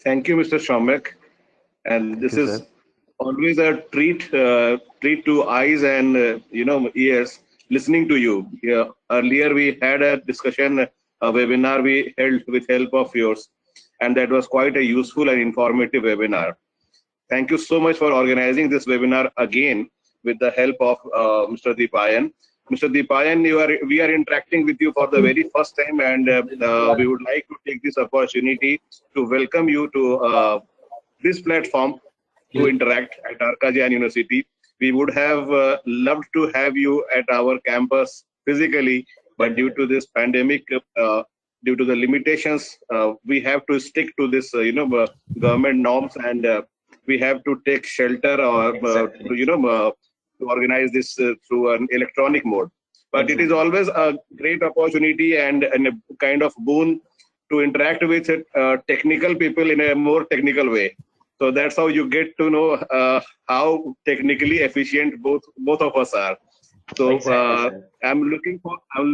Thank you, Mr. Shomek. And Thank this you, sir. is always a treat to eyes and ears listening to you. Yeah, earlier we had a discussion, a webinar we held with help of yours, and that was quite a useful and informative webinar. Thank you so much for organizing this webinar again with the help of Mr. Deepayan. Mr. Deepayan, we are interacting with you for the very first time, and we would like to take this opportunity to welcome you to this platform to interact at Arkajan University. We would have loved to have you at our campus physically, but due to this pandemic, due to the limitations, we have to stick to this, government norms, and we have to take shelter or Exactly. to organize this through an electronic mode. But it is Exactly. always a great opportunity and a kind of boon to interact with technical people in a more technical way. So that's how you get to know how technically efficient both of us are. So Exactly, sir. I'm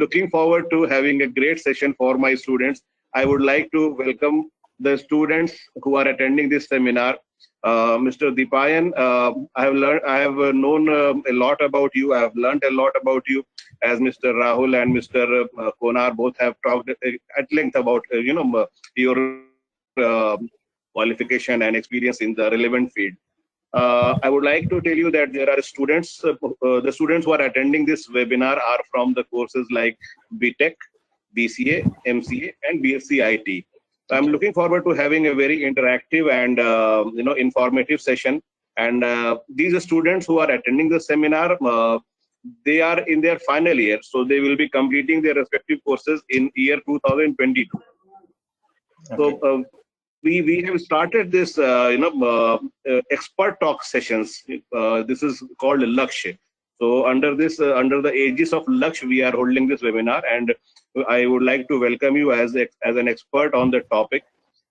looking forward to having a great session for my students. I would like to welcome the students who are attending this seminar. Mr. Deepayan, I have known a lot about you. I have learned a lot about you, as Mr. Rahul and Mr. Konar both have talked at length about your qualification and experience in the relevant field. I would like to tell you that there are students, the students who are attending this webinar are from the courses like BTech, BCA, MCA, and BSc IT. So I'm Okay. looking forward to having a very interactive and informative session. And these students who are attending the seminar, they are in their final year, so they will be completing their respective courses in year 2022. So Okay. we have started this expert talk sessions. This is called Lakshya. So under the aegis of Lakshya, we are holding this webinar, and I would like to welcome you as an expert on the topic,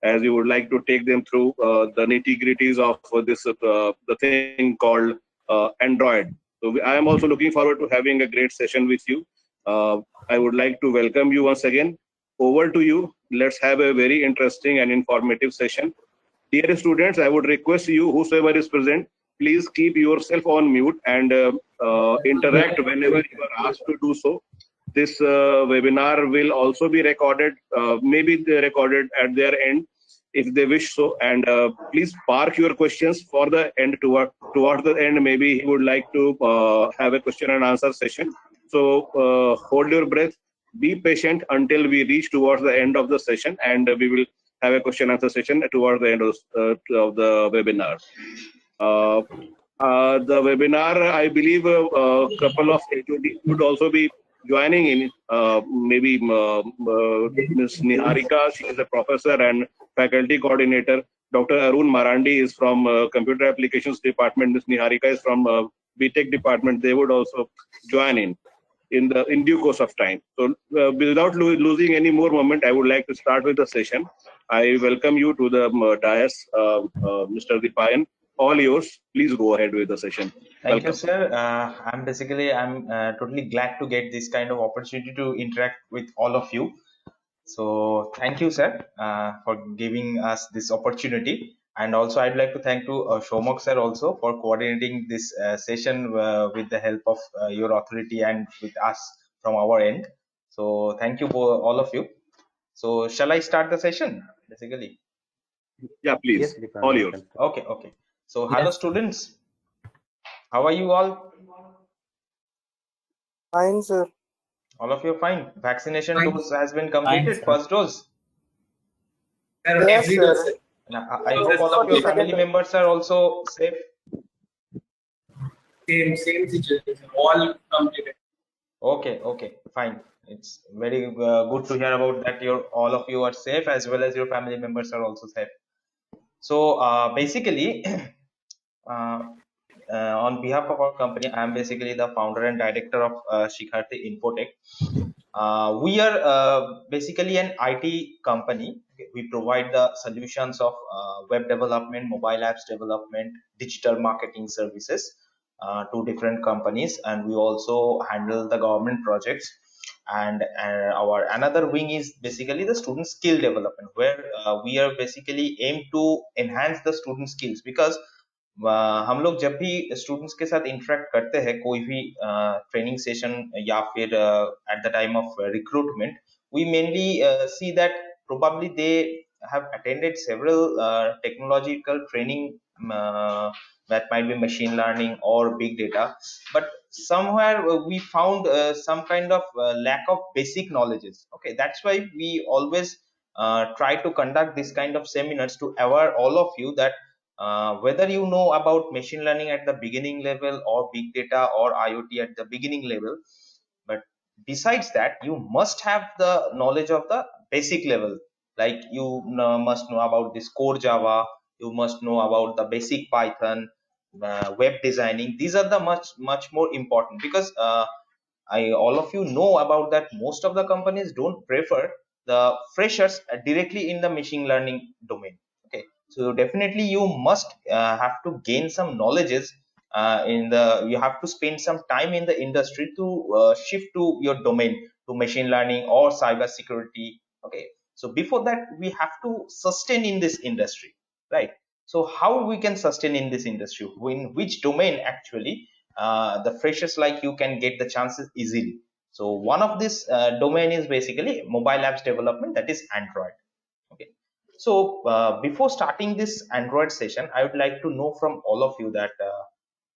as you would like to take them through the nitty gritties of this the thing called Android. So I am also looking forward to having a great session with you. I would like to welcome you once again. Over to you. Let's have a very interesting and informative session. Dear students, I would request you, whosoever is present, please keep yourself on mute and interact whenever you are asked to do so. This webinar will also be recorded, maybe they recorded at their end if they wish so. And please park your questions for the end. Towards the end, maybe he would like to have a question and answer session. So hold your breath, be patient until we reach towards the end of the session, and we will have a question answer session towards the end of the webinar. Uh, the webinar, I believe a couple of HODs would also be joining in. Maybe Ms. Niharika, she is a professor and faculty coordinator. Dr. Arun Marandi is from Computer Applications Department. Ms. Niharika is from BTech Department. They would also join in due course of time. So without losing any more moment, I would like to start with the session. I welcome you to the dais, Mr. Deepayan. All yours. Please go ahead with the session. Thank you, Welcome. sir. I'm totally glad to get this kind of opportunity to interact with all of you. So thank you, sir, for giving us this opportunity. And also, I'd like to thank to Shomok sir also for coordinating this session with the help of your authority and with us from our end. So thank you for all of you. So shall I start the session? Basically, Yeah, Yes, please. Deepan, All you yours. can start. okay, okay. So hello, students. How are you all? Fine, sir. All of you are fine. Vaccination Fine, dose has been fine, completed. sir. First dose. Sir, Yes, every dose, sir. sir. And I Dose hope is all of For your the complete. second family dose. members are also safe. Same situation. All completed. Okay, okay, fine. It's very good to hear about that. Your all of you are safe as well as your family members are also safe. So basically, uh, on behalf of our company, I am basically the founder and director of Shikharthi Infotech. We are basically an IT company. We provide the solutions of web development, mobile apps development, digital marketing services to different companies, and we also handle the government projects. and our another wing is basically the student skill development, where we are basically aim to enhance the student skills, because हम लोग जब भी students के साथ interact करते हैं कोई भी ट्रेनिंग सेशन या फिर at the time of recruitment, we mainly see that probably they have attended several technological training, that might be machine learning or big data, but somewhere we found some kind of lack of basic knowledges. Okay, that's why we always try to conduct this kind of seminars to aware all of you that whether you know about machine learning at the beginning level or big data or IoT at the beginning level, but besides that you must have the knowledge of the basic level, like you must know about this core Java, you must know about the basic Python, web designing. These are the much more important, because all of you know about that most of the companies don't prefer the freshers directly in the machine learning domain. Okay, so definitely you must have to gain some knowledges in the, you have to spend some time in the industry to shift to your domain, to machine learning or cyber security. Okay, so before that we have to sustain in this industry, right? So how we can sustain in this industry, in which domain actually the freshers like you can get the chances easily. So one of this domain is basically mobile apps development, that is Android. Okay, so before starting this Android session, I would like to know from all of you that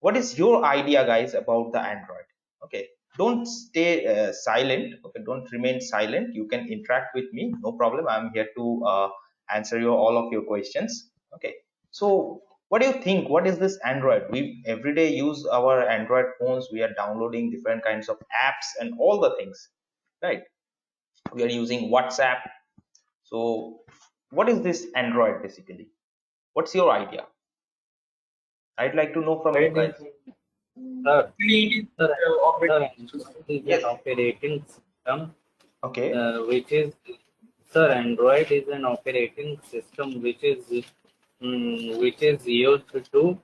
what is your idea, guys, about the Android? Okay, don't stay silent. Okay, don't remain silent, you can interact with me, no problem. I'm here to answer your all of your questions. Okay, so what do you think, what is this Android? We every day use our Android phones, we are downloading different kinds of apps and all the things, right? We are using WhatsApp. So what is this Android basically? What's your idea? I'd like to know from you guys. Sir, Actually, it is sir, operating system. is Yes. an operating system Okay. which is, sir, Android is an operating system which is used to,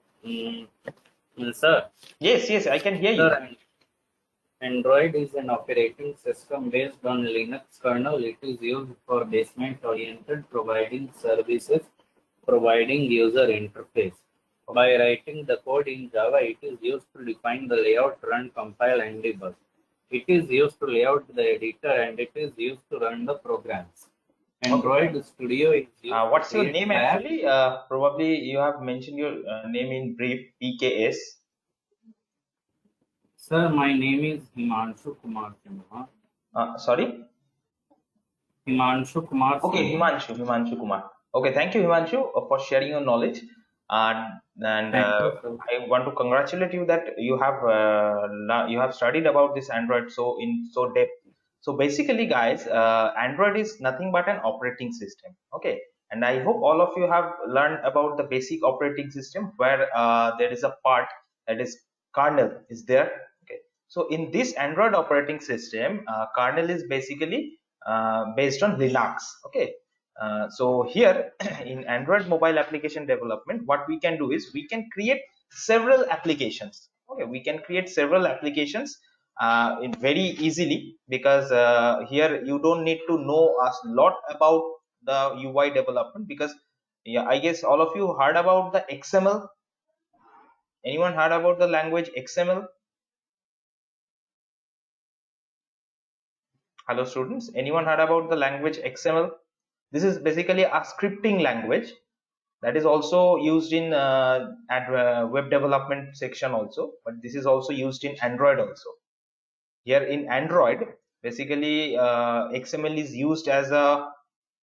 sir, Yes, I can hear you. sir, Android is an operating system based on Linux kernel. It is used for basement-oriented providing services, providing user interface. By writing the code in Java, it is used to define the layout, run, compile, and debug. It is used to layout the editor, and it is used to run the programs. Android Studio is used What's to your create name apps. actually? Probably you have mentioned your name in brief, PKS. Sir, my name is Himanshu Kumar Sinha. Sorry? Himanshu Kumar Okay, Sinha. Himanshu Kumar. Okay, thank you, Himanshu, for sharing your knowledge. And Thank you, sir. I want to congratulate you that you have studied about this Android so depth. So basically, guys, Android is nothing but an operating system. Okay, and I hope all of you have learned about the basic operating system, where there is a part that is kernel is there. Okay, so in this Android operating system, kernel is basically based on Linux. Okay, so here in Android mobile application development, what we can do is we can create several applications. Okay, we can create several applications in very easily, because here you don't need to know a lot about the UI development, because yeah, I guess all of you heard about the XML. Anyone heard about the language XML? Hello students, anyone heard about the language XML? This is basically a scripting language that is also used in web development section also, but this is also used in Android also. Here in Android, basically XML is used as a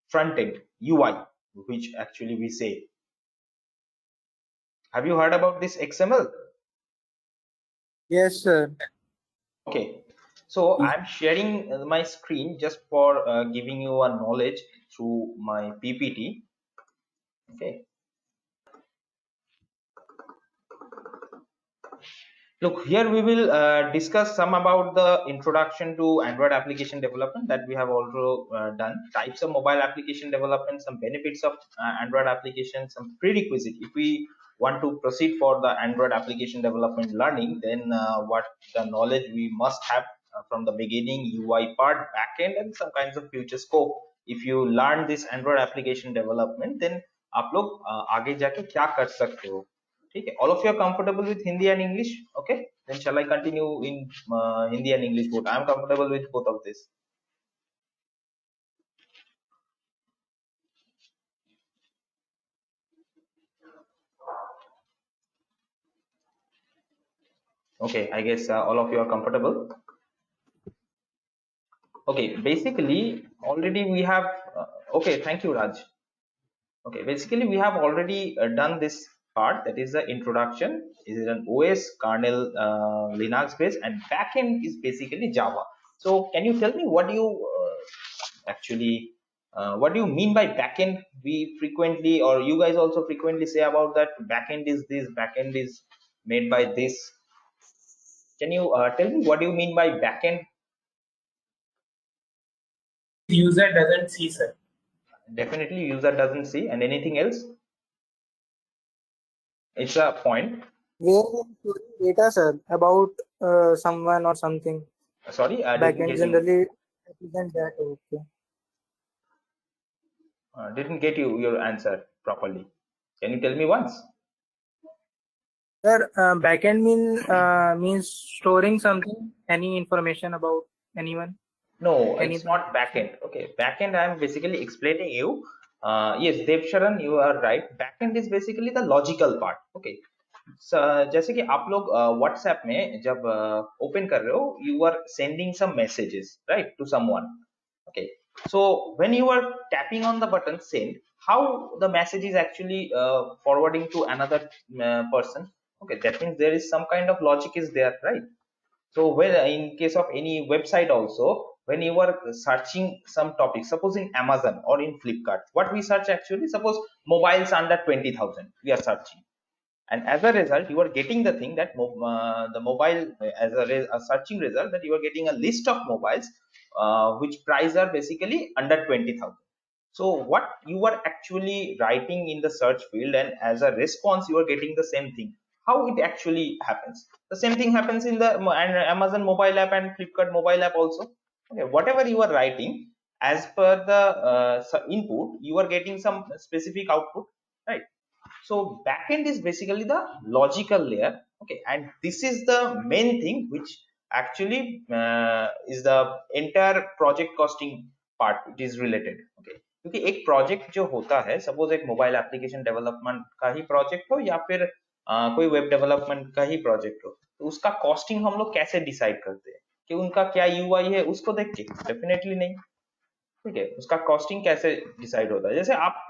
front end UI, which actually we say. Have you heard about this XML? Yes, sir. Okay, so I'm sharing my screen just for giving you a knowledge through my PPT. Okay, look, here we will discuss some about the introduction to Android application development that we have also done, types of mobile application development, some benefits of Android application, some prerequisite. If we want to proceed for the Android application development learning, then what the knowledge we must have from the beginning, UI part, backend, and some kinds of future scope. If you learn this Android application development, then आप लोग आगे जाके क्या कर सकते हो, ठीक है? All of you are comfortable with Hindi and English, okay? Then shall I continue in Hindi and English both? I am comfortable with both of this. Okay, I guess all of you are comfortable. Okay, basically already we have okay, thank you, Raj. Okay, basically we have already done this part, that is the introduction. Is it an OS kernel Linux based, and backend is basically Java. So can you tell me what do you actually what do you mean by backend? We frequently, or you guys also frequently say about that backend is this, backend is made by this. Can you tell me what do you mean by backend? User doesn't see, sir. Definitely user doesn't see. And anything else? It's a point. Where we are storing data, sir, about someone or something. Sorry, I didn't Backend get you. generally represent that. Okay. Didn't get you your answer properly. Can you tell me once? Sir, backend means storing something, any information about anyone. No, it's Anything. not backend. Okay, backend I am basically explaining you. Yes, Dev Sharan, you are right. Backend is basically the logical part. Okay. So, जैसे कि आप लोग WhatsApp में जब open कर रहे हो, you are sending some messages, right, to someone. Okay. So when you are tapping on the button send, how the message is actually forwarding to another person? Okay, that means there is some kind of logic is there, right? So when in case of any website also, when you are searching some topic, suppose in Amazon or in Flipkart, what we search actually, suppose mobiles under 20,000 we are searching, and as a result you are getting the thing that the mobile as a searching result, that you are getting a list of mobiles which price are basically under 20,000. So what you are actually writing in the search field, and as a response you are getting the same thing. How it actually happens? The same thing happens in the Amazon mobile app and Flipkart mobile app also. Okay, whatever you are writing, as per the input, you are getting some specific output, right? So backend is basically the logical layer. Okay, and this is the main thing which actually is the entire project costing part, it is related. Okay, क्योंकि एक project जो होता है, suppose एक mobile application development का ही project हो या फिर कोई वेब डेवलपमेंट का ही प्रोजेक्ट हो, तो उसका कॉस्टिंग हम लोग कैसे डिसाइड करते हैं? कि उनका क्या यूआई है उसको देख के? डेफिनेटली नहीं, ठीक है। उसका कॉस्टिंग कैसे डिसाइड होता है? जैसे आप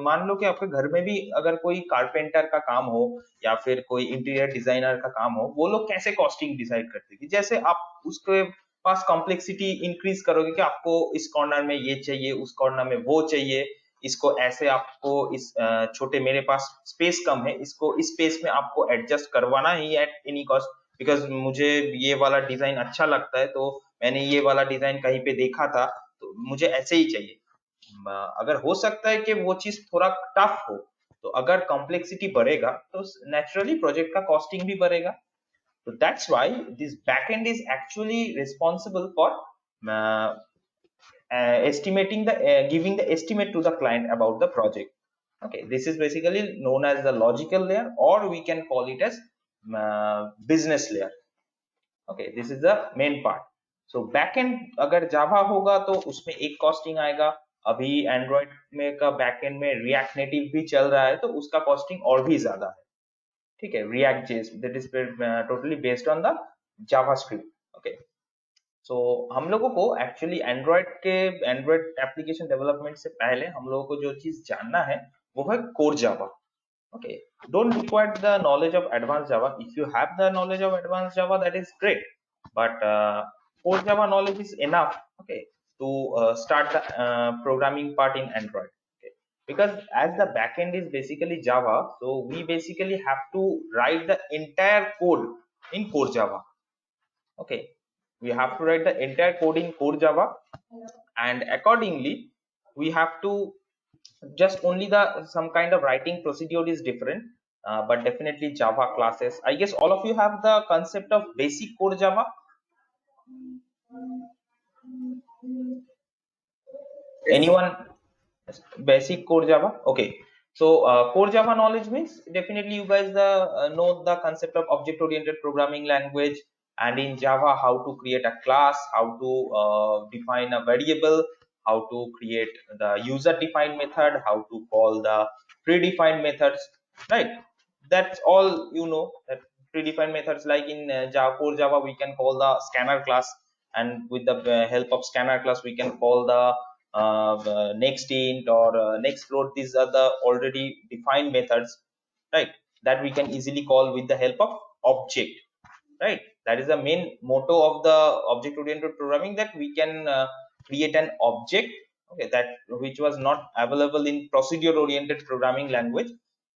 मान लो कि आपके घर में भी अगर कोई कारपेंटर का काम हो या फिर कोई इंटीरियर डिजाइनर का काम हो, वो लोग कैसे कॉस्टिंग डिसाइड करते हैं? कि जैसे आप उसके पास कॉम्प्लेक्सिटी इंक्रीज करोगे कि आपको इस कॉर्नर में ये चाहिए, उस कॉर्नर में वो चाहिए, इसको ऐसे आपको इस छोटे, मेरे पास स्पेस कम है, इसको इस स्पेस में आपको एडजस्ट करवाना ही एट एनी कॉस्ट, बिकॉज मुझे ये वाला डिजाइन अच्छा लगता है, तो मैंने ये वाला डिजाइन कहीं पे देखा था, तो मुझे ऐसे ही चाहिए। अगर हो सकता है कि वो चीज थोड़ा टफ हो, तो अगर कॉम्प्लेक्सिटी बढ़ेगा तो नेचुरली प्रोजेक्ट का कॉस्टिंग भी बढ़ेगा। तो that's why this backend is actually responsible for estimating the giving the estimate to the client about the project. Okay, this is basically known as the logical layer, or we can call it as business layer. Okay, this is the main part. So backend अगर जावा होगा तो उसमें एक costing आएगा। अभी Android में का backend में रिएक्ट नेटिव भी चल रहा है, तो उसका कॉस्टिंग और भी ज्यादा है, ठीक है। React JS that is totally based on the JavaScript. Okay, so हम लोगों को एक्चुअली एंड्रॉइड एप्लीकेशन डेवलपमेंट से पहले हम लोगों को जो चीज जानना है वो है core Java. Okay, don't require the knowledge of advanced Java. If you have the knowledge of advanced Java, that is great, but core Java knowledge is enough, okay, to start the programming part in Android. Okay, because as the backend is basically Java, so we basically have to write the entire code in core Java. Okay, we have to write the entire code in core Java, and accordingly we have to just only the some kind of writing procedure is different, but definitely Java classes. I guess all of you have the concept of basic core Java. Anyone? Basic core Java? Okay. So core Java knowledge means definitely you guys know the concept of object oriented programming language, and in Java how to create a class, how to define a variable, how to create the user defined method, how to call the predefined methods, right? That's all you know. That predefined methods, like in Java, core Java, we can call the scanner class, and with the help of scanner class we can call the next int or next float. These are the already defined methods, right, that we can easily call with the help of object, right? That is the main motto of the object oriented programming, that we can create an object, okay, that which was not available in procedure oriented programming language,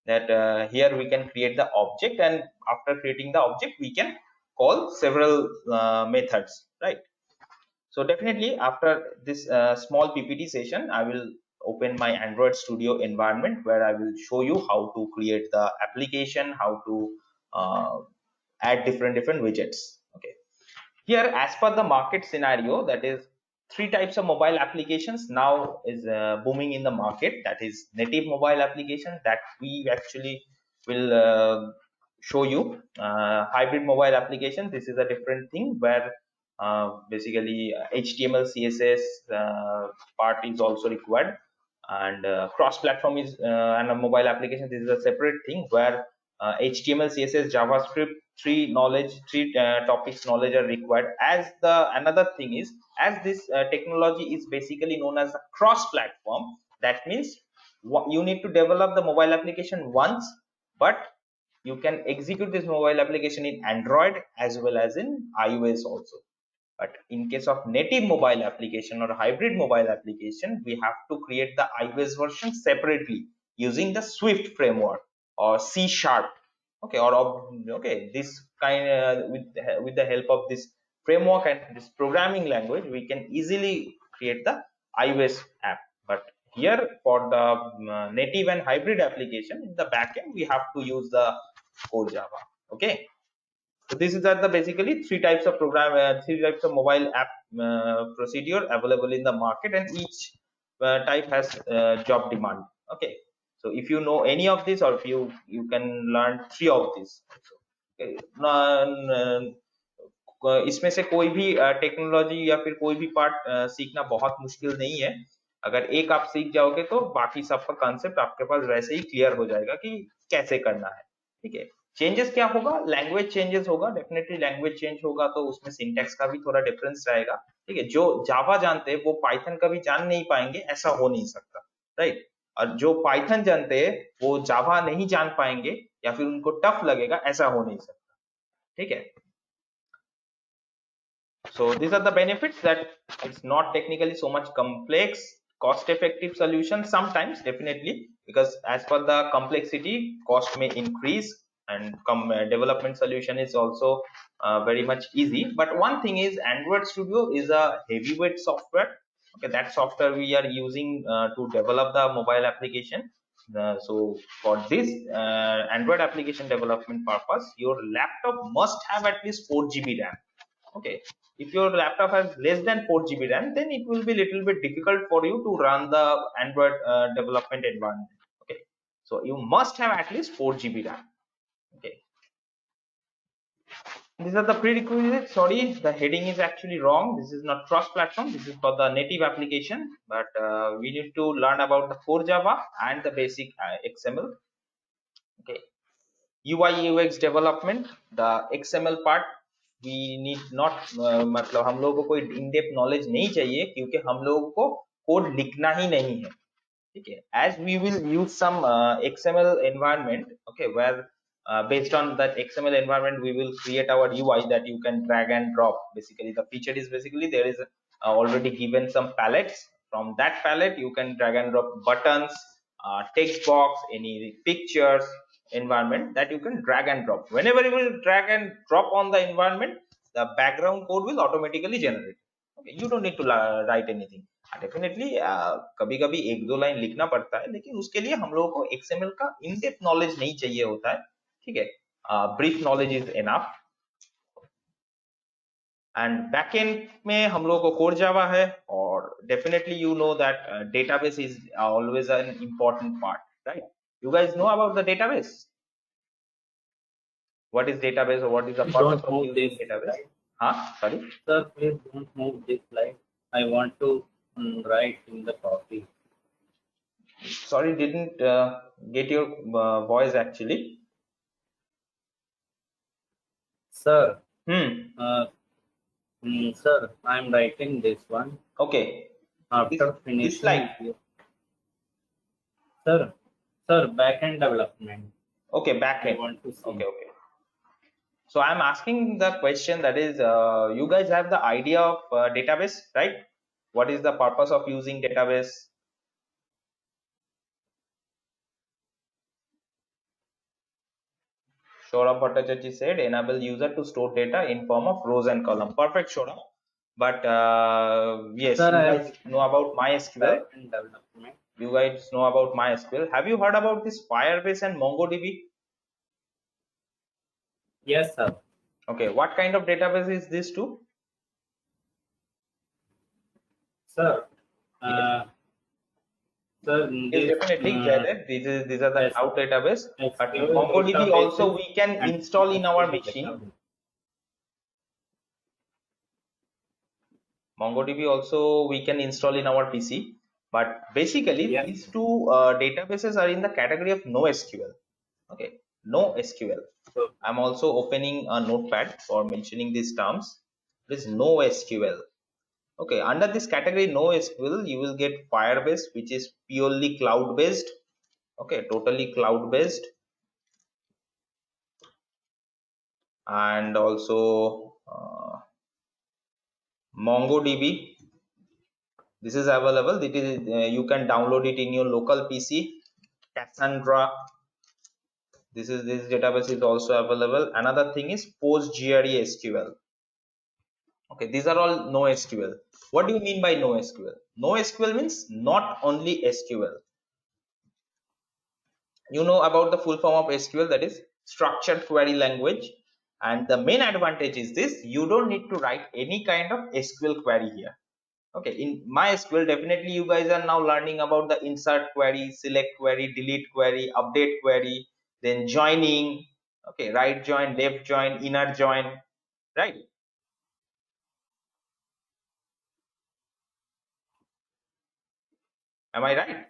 that here we can create the object, and after creating the object we can call several methods, right? So definitely after this small ppt session I will open my Android Studio environment, where I will show you how to create the application, how to uh, add different widgets. Okay, here as per the market scenario, that is three types of mobile applications now is booming in the market. That is native mobile application, that we actually will show you. Hybrid mobile application, this is a different thing, where basically HTML CSS part is also required, and cross platform is and a mobile application, this is a separate thing, where HTML CSS JavaScript three topics knowledge are required. As the another thing is, as this technology is basically known as a cross platform, that means you need to develop the mobile application once, but you can execute this mobile application in Android as well as in iOS also. But in case of native mobile application or hybrid mobile application, we have to create the iOS version separately using the Swift framework or C#. Okay, or okay, this kind with the help of this framework and this programming language, we can easily create the iOS app. But here for the native and hybrid application, in the backend we have to use the core Java. Okay. So this is the basically three types of three types of mobile app procedure available in the market, and each type has job demand. Okay, so if you know any of this, or if you can learn three of these. Okay. इसमें से कोई भी technology या फिर कोई भी part सीखना बहुत मुश्किल नहीं है। अगर एक आप सीख जाओगे तो बाकी सबका कॉन्सेप्ट आपके पास वैसे ही क्लियर हो जाएगा कि कैसे करना है। ठीक है, चेंजेस क्या होगा, लैंग्वेज चेंजेस होगा, डेफिनेटली लैंग्वेज चेंज होगा तो उसमें सिंटैक्स का भी थोड़ा डिफरेंस रहेगा। ठीक है, जो जावा जानते हैं वो पाइथन कभी जान नहीं पाएंगे, ऐसा हो नहीं सकता, राइट। और जो पाइथन जानते हैं वो जावा नहीं जान पाएंगे या फिर उनको टफ लगेगा, ऐसा हो नहीं सकता। ठीक है, so these are the benefits, that it's not technically so much complex, cost effective solution sometimes, definitely, because as per the complexity cost may increase, and development solution is also very much easy. But one thing is, Android Studio is a heavyweight software. Okay, that software we are using to develop the mobile application. So for this Android application development purpose, your laptop must have at least 4 GB RAM. Okay, if your laptop has less than 4 GB RAM, then it will be little bit difficult for you to run the Android development environment. Okay, so you must have at least 4 GB RAM. Okay, these are the prerequisites. Sorry, the heading is actually wrong. This is not cross platform, this is for the native application, but we need to learn about the core Java and the basic XML. Okay, UI UX development, the XML part we need not मतलब हम लोगों को कोई in depth knowledge नहीं चाहिए, क्योंकि हम लोगों को कोड लिखना ही नहीं है। ठीक है, as we will use some XML environment, okay, where based on that XML environment we will create our UI that you can drag and drop. Basically the feature is basically there is already given some palettes. From that palette you can drag and drop buttons, text box, any pictures, environment that you can drag and drop. Whenever you will drag and drop on the environment, the background code will automatically generate. Okay, you don't need to write anything. Definitely कभी कभी एक दो line लिखना पड़ता है, लेकिन उसके लिए हम लोगों को XML का इन डेप्थ नॉलेज नहीं चाहिए होता है। ठीक है, brief knowledge is enough. And backend में हम लोगों को core Java है, और definitely you know that database is always an important part, right? You guys know about the database? What is database, or what is the Please purpose don't of move using this database? slide. Huh? Sorry. Sir, please don't move this slide. I want to write in the copy. Sorry, didn't get your voice actually. Sir, Hmm. sir, I'm writing this one. Okay. After This finishing, slide. sir, backend development. Okay, I backend. want to see. Okay. So I'm asking the question, that is, you guys have the idea of database, right? What is the purpose of using database? Shorab Bhattacharya said enable user to store data in form of rows and column. Perfect, Shorab. But yes, Sir, you I guys have know about MySQL. backend development. You guys know about MySQL. Have you heard about this Firebase and MongoDB? Yes, sir. Okay, what kind of database is this too? Sir, Yes. sir, Yes, this definitely, Jaidev. These are the yes, cloud database. But SQL MongoDB also databases we can and install in our MySQL machine. database. MongoDB also we can install in our PC. But basically, Yes. these two databases are in the category of NoSQL. Okay, NoSQL. So, I'm also opening a notepad for mentioning these terms. This NoSQL. Okay, under this category NoSQL, you will get Firebase, which is purely cloud based. Okay, totally cloud based. And also MongoDB. This is available. It is you can download it in your local PC. Cassandra. This database is also available. Another thing is PostgreSQL SQL. Okay, these are all NoSQL. What do you mean by NoSQL? NoSQL means not only SQL. You know about the full form of SQL, that is structured query language. And the main advantage is this: you don't need to write any kind of SQL query here. Okay, in MySQL, definitely you guys are now learning about the insert query, select query, delete query, update query, then joining. Okay, right join, left join, inner join, right? Am I right?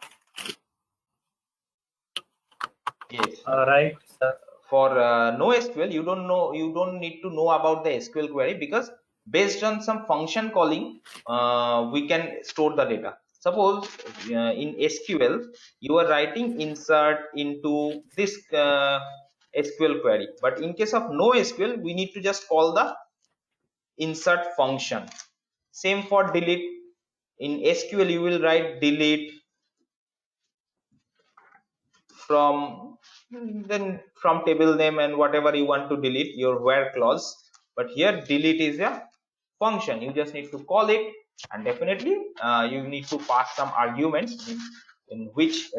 Yes. right, sir. For NoSQL, you don't need to know about the SQL query, because based on some function calling, we can store the data. Suppose in SQL you are writing insert into this SQL query, but in case of NoSQL we need to just call the insert function. Same for delete. In SQL you will write delete from table name and whatever you want to delete, your where clause. But here delete is a function, you just need to call it. And definitely you need to pass some arguments in which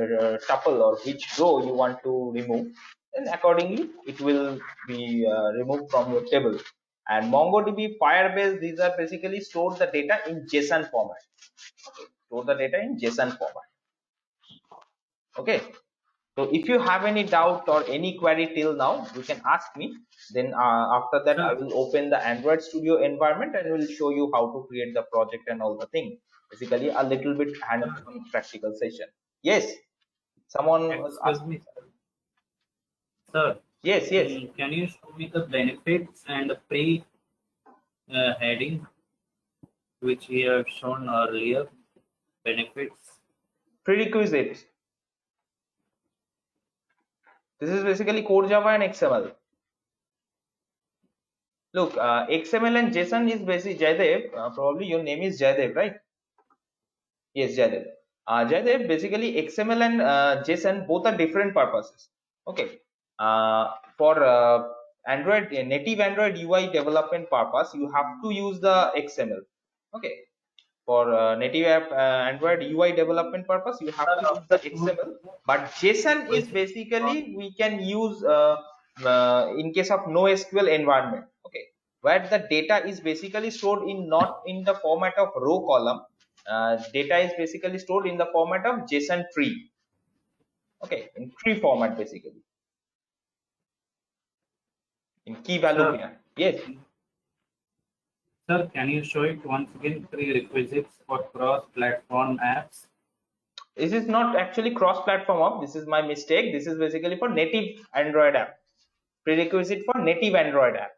tuple or which row you want to remove, and accordingly it will be removed from your table. And MongoDB, Firebase, these are basically store the data in JSON format. Okay, store the data in JSON format. Okay, so if you have any doubt or any query till now, you can ask me. Then after that, I will open the Android Studio environment and will show you how to create the project and all the thing. Basically, a little bit hands-on practical session. Yes, someone was Excuse asking. me, sir. Sir, Yes. can you show me the benefits and the pre heading which we have shown earlier? Benefits. Prerequisites. This is basically core Java and XML. Look, XML and JSON is basically Jaidev. Probably your name is Jaidev, right? Yes, Jaidev. Jaidev, basically XML and JSON both are different purposes. Okay. For Android, native Android UI development purpose, you have to use the XML. Okay. For native app Android UI development purpose, you have to use the XML. But JSON is basically we can use in case of NoSQL environment. Okay. where the data is basically stored in not in the format of row column. Data is basically stored in the format of JSON tree. Okay, in tree format basically, in key value Sir, pair. Yes. sir, can you show it once again? Prerequisites for cross-platform apps. This is not actually cross-platform app. This is my mistake. This is basically for native Android app. Prerequisite for native Android app.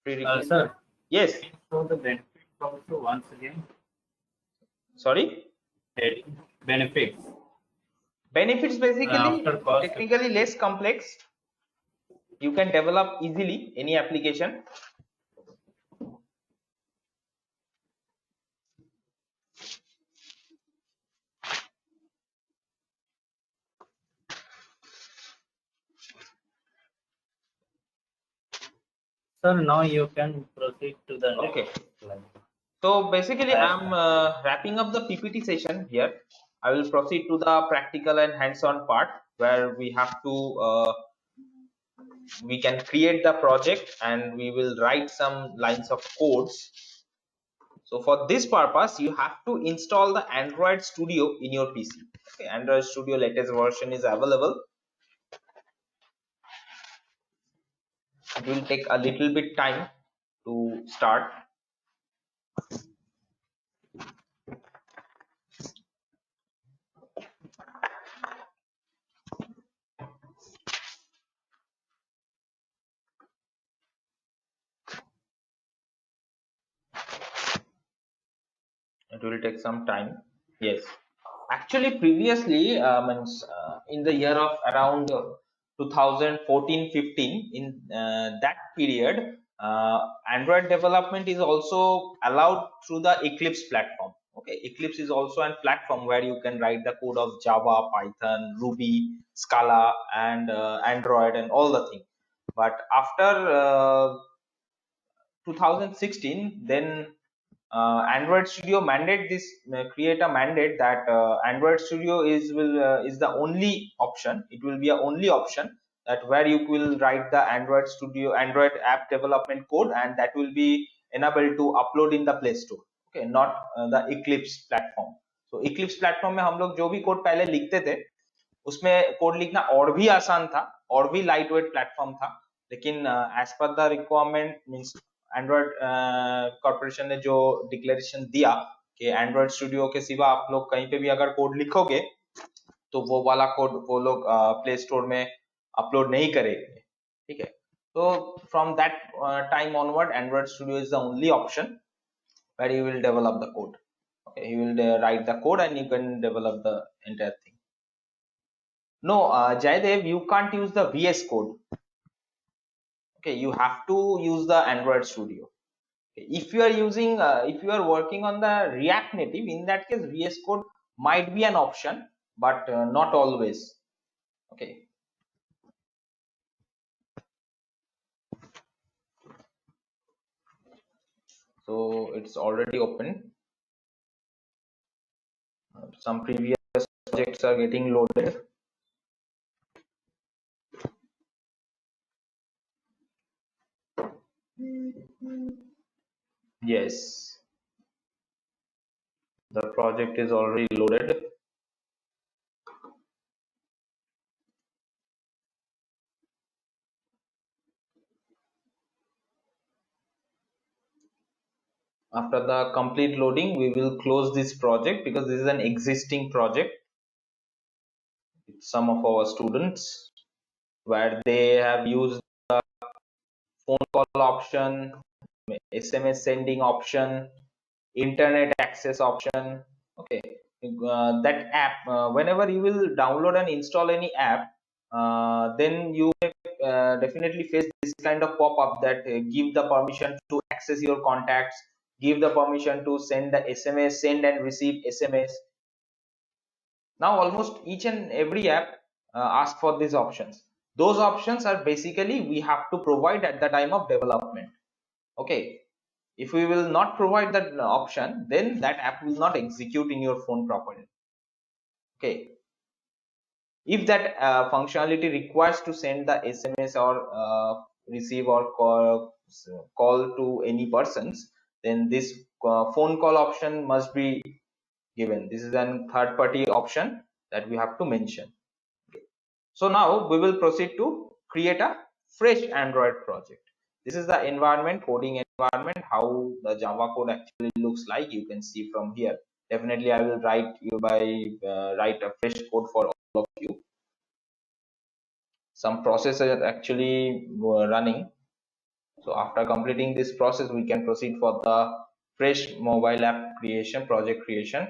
Prerequisite. Sir, Yes. can you show the benefits also once again? Sorry. Heading benefits. Benefits basically After cost. technically less complex. You can develop easily any application. Sir, now you can proceed to the next Okay. slide. So basically, I'm wrapping up the PPT session here. I will proceed to the practical and hands-on part where we have to we can create the project and we will write some lines of codes. So for this purpose, you have to install the Android Studio in your PC. Okay, Android Studio latest version is available. It will take a little bit time to start. It will take some time. Yes, actually previously in the year of around 2014-15, in that period, Android development is also allowed through the Eclipse platform. Okay, Eclipse is also a platform where you can write the code of Java, Python, Ruby, Scala, and Android and all the things. But after 2016, then Android Studio mandate this create a mandate that Android Studio is the only option. It will be a only option that where you will write the Android app development code, and that will be enabled to upload in the Play Store. Okay, not the Eclipse platform. So Eclipse platform में हम लोग जो भी code पहले लिखते थे उसमें code लिखना और भी आसान था और भी लाइट वेट प्लेटफॉर्म था, लेकिन as per the requirement means Android corporation ने जो डिक्लेरेशन दिया कि एंड्रॉइड स्टूडियो के सिवा आप लोग कहीं पे भी अगर कोड लिखोगे तो वो वाला कोड वो लोग प्ले स्टोर में अपलोड नहीं करेंगे. ठीक है, तो from that time onward Android studio is the only option where you will develop the code. Okay, you will write the code and you can develop the entire thing. No, Jaidev, you can't use the VS Code. Okay, you have to use the Android Studio. Okay, if you are using, if you are working on the React Native, in that case, VS Code might be an option, but not always. Okay. So it's already open. Some previous projects are getting loaded. Yes, the project is already loaded. After the complete loading, we will close this project because this is an existing project with some of our students where they have used the phone call option, SMS sending option, internet access option. Okay, that app, whenever you will download and install any app, then you definitely face this kind of pop-up that give the permission to access your contacts, give the permission to send the SMS, send and receive SMS. Now almost each and every app ask for these options. Those options are basically we have to provide at the time of development. Okay, if we will not provide that option, then that app will not execute in your phone properly. Okay, If that functionality requires to send the SMS or receive or call to any persons, then this phone call option must be given. This is a third party option that we have to mention. So now we will proceed to create a fresh Android project. This is the environment, coding environment, how the Java code actually looks like. You can see from here. Definitely I will write a fresh code for all of you. Some process are actually running. So after completing this process, we can proceed for the fresh mobile app creation, project creation.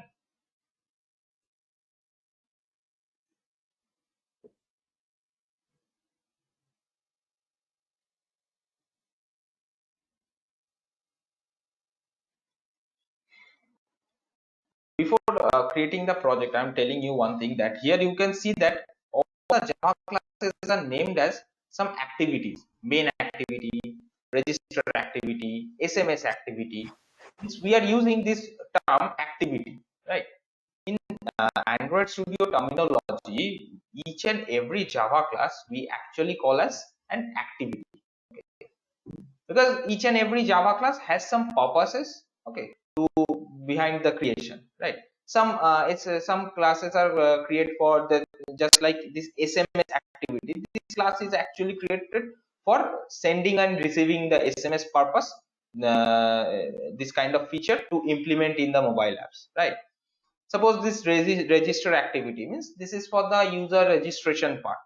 Before creating the project, I'm telling you one thing, that here you can see that all the Java classes are named as some activities: main activity, register activity, SMS activity. Means we are using this term activity, right? In Android Studio terminology, each and every Java class we actually call as an activity, because each and every Java class has some purposes, okay, to behind the creation, right? Some classes are created for the, just like this SMS activity. This class is actually created for sending and receiving the SMS purpose. This kind of feature to implement in the mobile apps, right? Suppose this register activity means this is for the user registration part.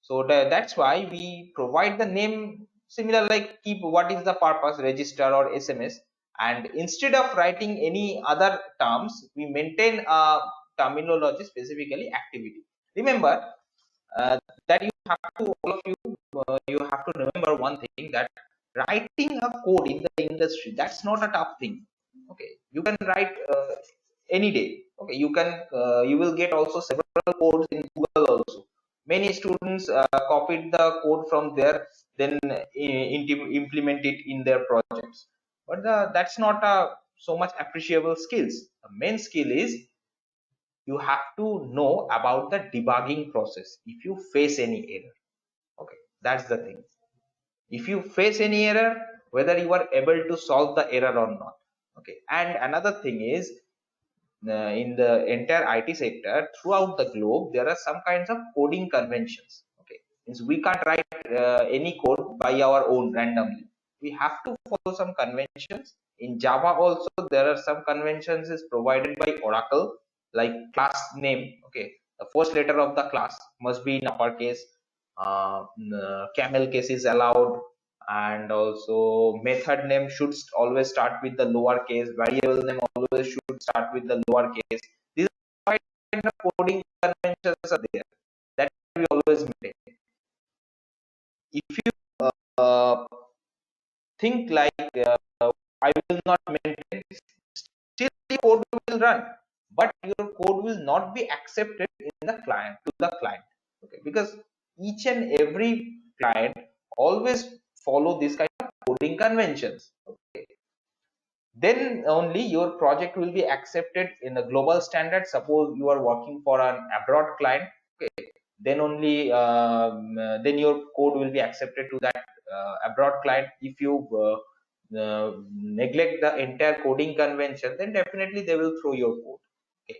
So that's why we provide the name similar, like keep what is the purpose, register or SMS, and instead of writing any other terms, we maintain a terminology, specifically activity. Remember that you have to, all of you, you have to remember one thing, that writing a code in the industry, that's not a tough thing. Okay, you can write any day. Okay, you will get also several codes in Google also. Many students copied the code from there, then implement it in their projects. But that's not so much appreciable skills. The main skill is you have to know about the debugging process if you face any error. Okay, that's the thing. If you face any error, whether you are able to solve the error or not. Okay, and another thing is, in the entire IT sector throughout the globe, there are some kinds of coding conventions. Okay, means we can't write any code by our own randomly. We have to follow some conventions. In Java also, there are some conventions is provided by Oracle, like class name. Okay, the first letter of the class must be in uppercase. Camel case is allowed, and also method name should always start with the lowercase. Variable name always should start with the lowercase. These kind of coding conventions are there that we always maintain. If you uh, think like I will not maintain this, still the code will run, but your code will not be accepted in the client, to the client. Okay, because each and every client always follow this kind of coding conventions. Okay, then only your project will be accepted in the global standard. Suppose you are working for an abroad client, okay, then only then your code will be accepted to that abroad client. If you neglect the entire coding convention, then definitely they will throw your code. Okay,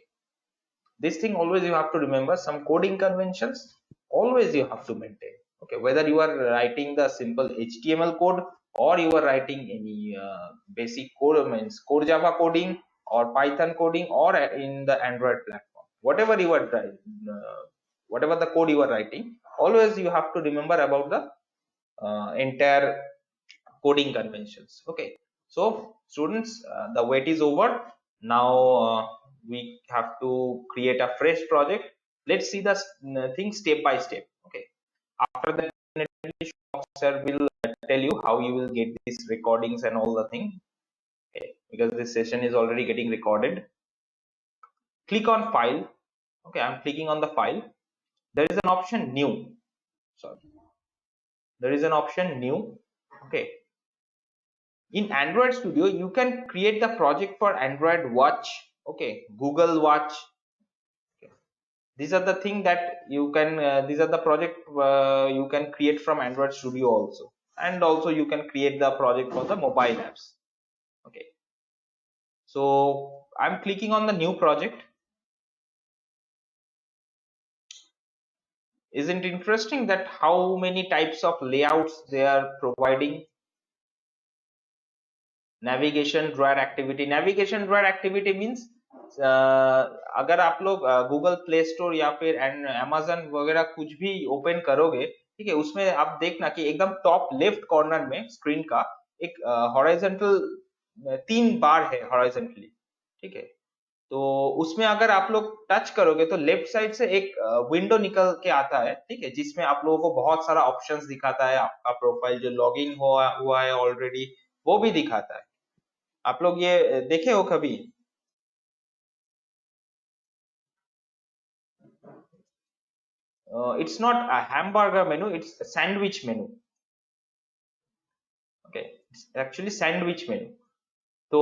this thing always you have to remember. Some coding conventions always you have to maintain. Okay, whether you are writing the simple HTML code, or you are writing any basic code, means core Java coding or Python coding, or in the Android platform, whatever you are whatever the code you are writing, always you have to remember about the entire coding conventions. Okay, so students, the wait is over. Now we have to create a fresh project. Let's see the thing step by step. Okay, after that, definitely sir will tell you how you will get these recordings and all the thing. Okay, because this session is already getting recorded. Click on file. Okay, I'm clicking on the file. There is an option new. Sorry, there is an option new. Okay, in Android Studio you can create the project for Android Watch, okay, Google Watch, okay. these are the thing that you can these are the project you can create from Android Studio also, and also you can create the project for the mobile apps. Okay, so I'm clicking on the new project. Isn't interesting that how many types of layouts they are providing? Navigation drawer activity means अगर आप लोग Google Play store या फिर Amazon वगैरह कुछ भी open करोगे, ठीक है, उसमें आप देखना कि एकदम टॉप लेफ्ट कॉर्नर में स्क्रीन का एक हॉरिजॉन्टल 3 बार है हॉरिजॉन्टली, ठीक है। तो उसमें अगर आप लोग टच करोगे तो लेफ्ट साइड से एक विंडो निकल के आता है, ठीक है, जिसमें आप लोगों को बहुत सारा ऑप्शंस दिखाता है, आपका प्रोफाइल जो लॉगिन हुआ है ऑलरेडी वो भी दिखाता है। आप लोग ये देखे हो कभी? It's not a hamburger menu, it's a sandwich menu. Okay, it's actually sandwich menu. So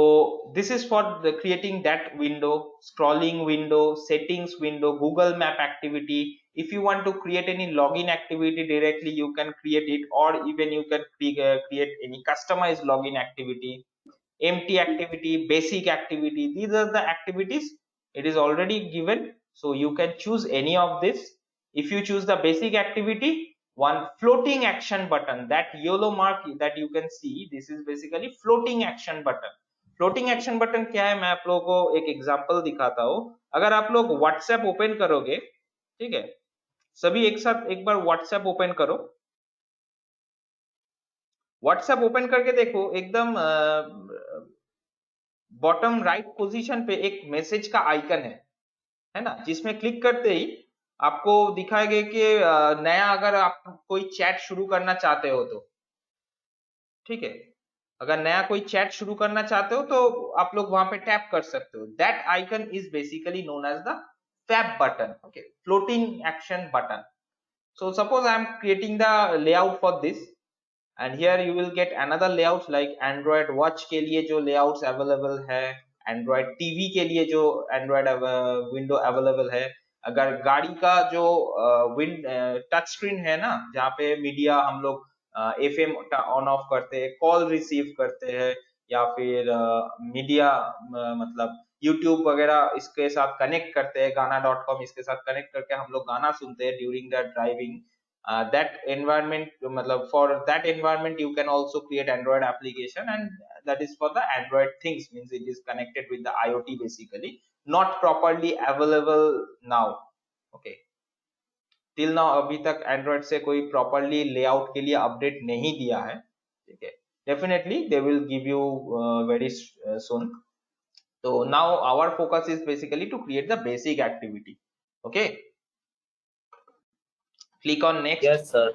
this is for the creating that window, scrolling window, settings window, Google Map activity. If you want to create any login activity directly, you can create it, or even you can create any customized login activity, empty activity, basic activity. These are the activities. It is already given, so you can choose any of this. If you choose the basic activity, one floating action button, that yellow mark that you can see, this is basically floating action button. Floating action button क्या है, मैं आप लोगों को एक example दिखाता हूँ। अगर आप लोग व्हाट्सएप ओपन करोगे, ठीक है, सभी एक साथ एक बार व्हाट्सएप ओपन करो। व्हाट्सएप ओपन करके देखो, एकदम बॉटम राइट पोजीशन पे एक मैसेज का आइकन है ना, जिसमें क्लिक करते ही आपको दिखाएगा कि नया अगर आप कोई चैट शुरू करना चाहते हो तो, ठीक है, अगर नया कोई चैट शुरू करना चाहते हो तो आप लोग वहां पे टैप कर सकते हो। That icon is basically known as the FAB button, okay, floating action button. So suppose I am creating the layout for this, and here you will get another layouts like Android Watch के लिए जो layouts available है, Android TV के लिए जो Android window available है, अगर गाड़ी का जो टच स्क्रीन है ना, जहाँ पे मीडिया हम लोग FM ऑन ऑफ करते हैं, कॉल रिसीव करते हैं, या फिर मीडिया मतलब YouTube वगैरह इसके साथ कनेक्ट करते हैं, गाना.com इसके साथ कनेक्ट करके हम लोग गाना सुनते हैं during the driving. that environment matlab for that environment you can also create Android application, and that is for the Android things, means it is connected with the IoT basically, not properly available now। okay, till now अभी तक Android से कोई properly layout के लिए update नहीं दिया है, ठीक है, definitely they will give you very soon। so now our focus is basically to create the basic activity। okay, click on next। Yes, sir.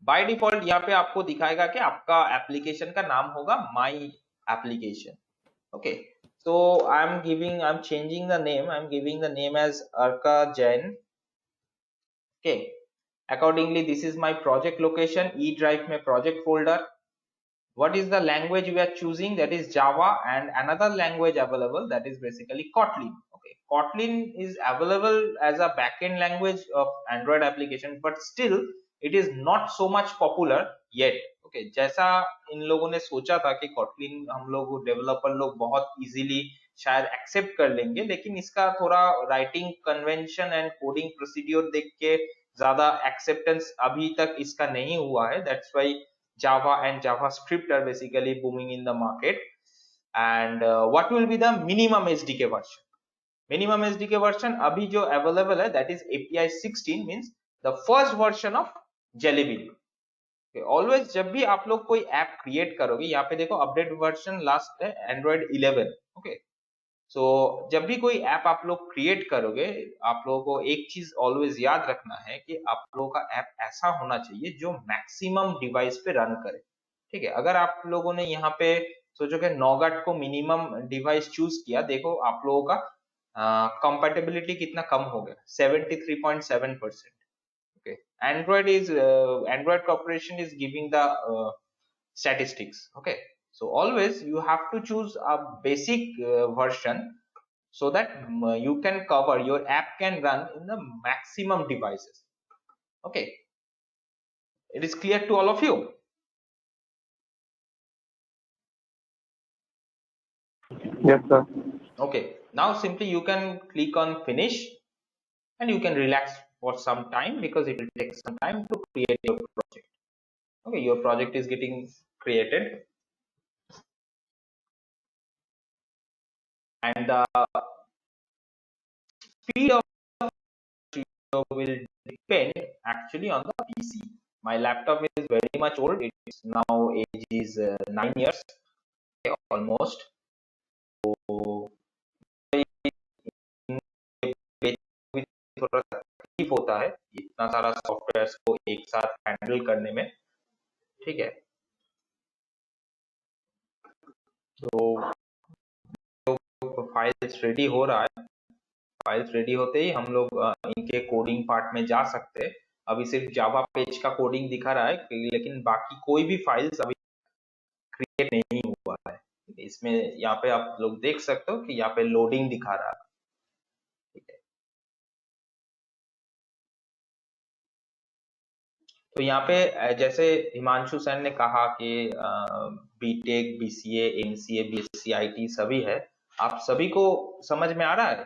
By default यहाँ पे आपको दिखाएगा कि आपका एप्लीकेशन का नाम होगा my application. Okay, so I am changing the name, I am giving the name as Arka Jain. Okay, accordingly this is my project location, E drive में project folder. what is the language we are choosing? That is Java, and another language available, that is basically Kotlin। okay, Kotlin is available as a backend language of Android application, but still it is not so much popular yet। okay, जैसा इन लोगों ने सोचा था कि Kotlin हम लोग developer लोग बहुत इजीली शायद एक्सेप्ट कर लेंगे, लेकिन इसका थोड़ा writing convention and coding procedure देख के ज्यादा एक्सेप्टेंस अभी तक इसका नहीं हुआ है। That's why Java and JavaScript are basically booming in the market। and what will be the minimum SDK version? Minimum SDK version अभी जो available है, that is API 16, means the first version of Jelly Bean। okay, always जब भी आप लोग कोई app create करोगे, यहाँ पे देखो अपडेट वर्जन लास्ट है Android 11। okay, सो जब भी कोई ऐप आप लोग क्रिएट करोगे, आप लोगों को एक चीज ऑलवेज याद रखना है कि आप लोगों का ऐप ऐसा होना चाहिए जो मैक्सिमम डिवाइस पे रन करे। ठीक है, अगर आप लोगों ने यहाँ पे सोचो कि नॉगट को मिनिमम डिवाइस चूज किया, देखो आप लोगों का कंपैटिबिलिटी कितना कम हो गया, 73.7%। okay, Android Corporation is giving the statistics। okay, so always you have to choose a basic version so that you can cover, your app can run in the maximum devices. Okay, it is clear to all of you? Yes, sir. Okay, now simply you can click on finish and you can relax for some time, because it will take some time to create your project. Okay, your project is getting created, and the speed of video will depend actually on the PC. My laptop is very much old. It's now age is 9 years almost. So थोड़ा तकलीफ होता है इतना सारा softwares को एक साथ handle करने में, ठीक है। तो फाइल्स रेडी हो रहा है, फाइल्स रेडी होते ही हम लोग इनके कोडिंग पार्ट में जा सकते हैं। अभी सिर्फ जावा पेज का कोडिंग दिखा रहा है, लेकिन बाकी कोई भी फाइल्स अभी क्रिएट नहीं हुआ है। इसमें यहाँ पे आप लोग देख सकते हो कि यहाँ पे लोडिंग दिखा रहा है, ठीक है। तो यहाँ पे जैसे हिमांशु सर ने कहा कि BTech, BCA, MCA, BSc, IT सभी है, आप सभी को समझ में आ रहा है?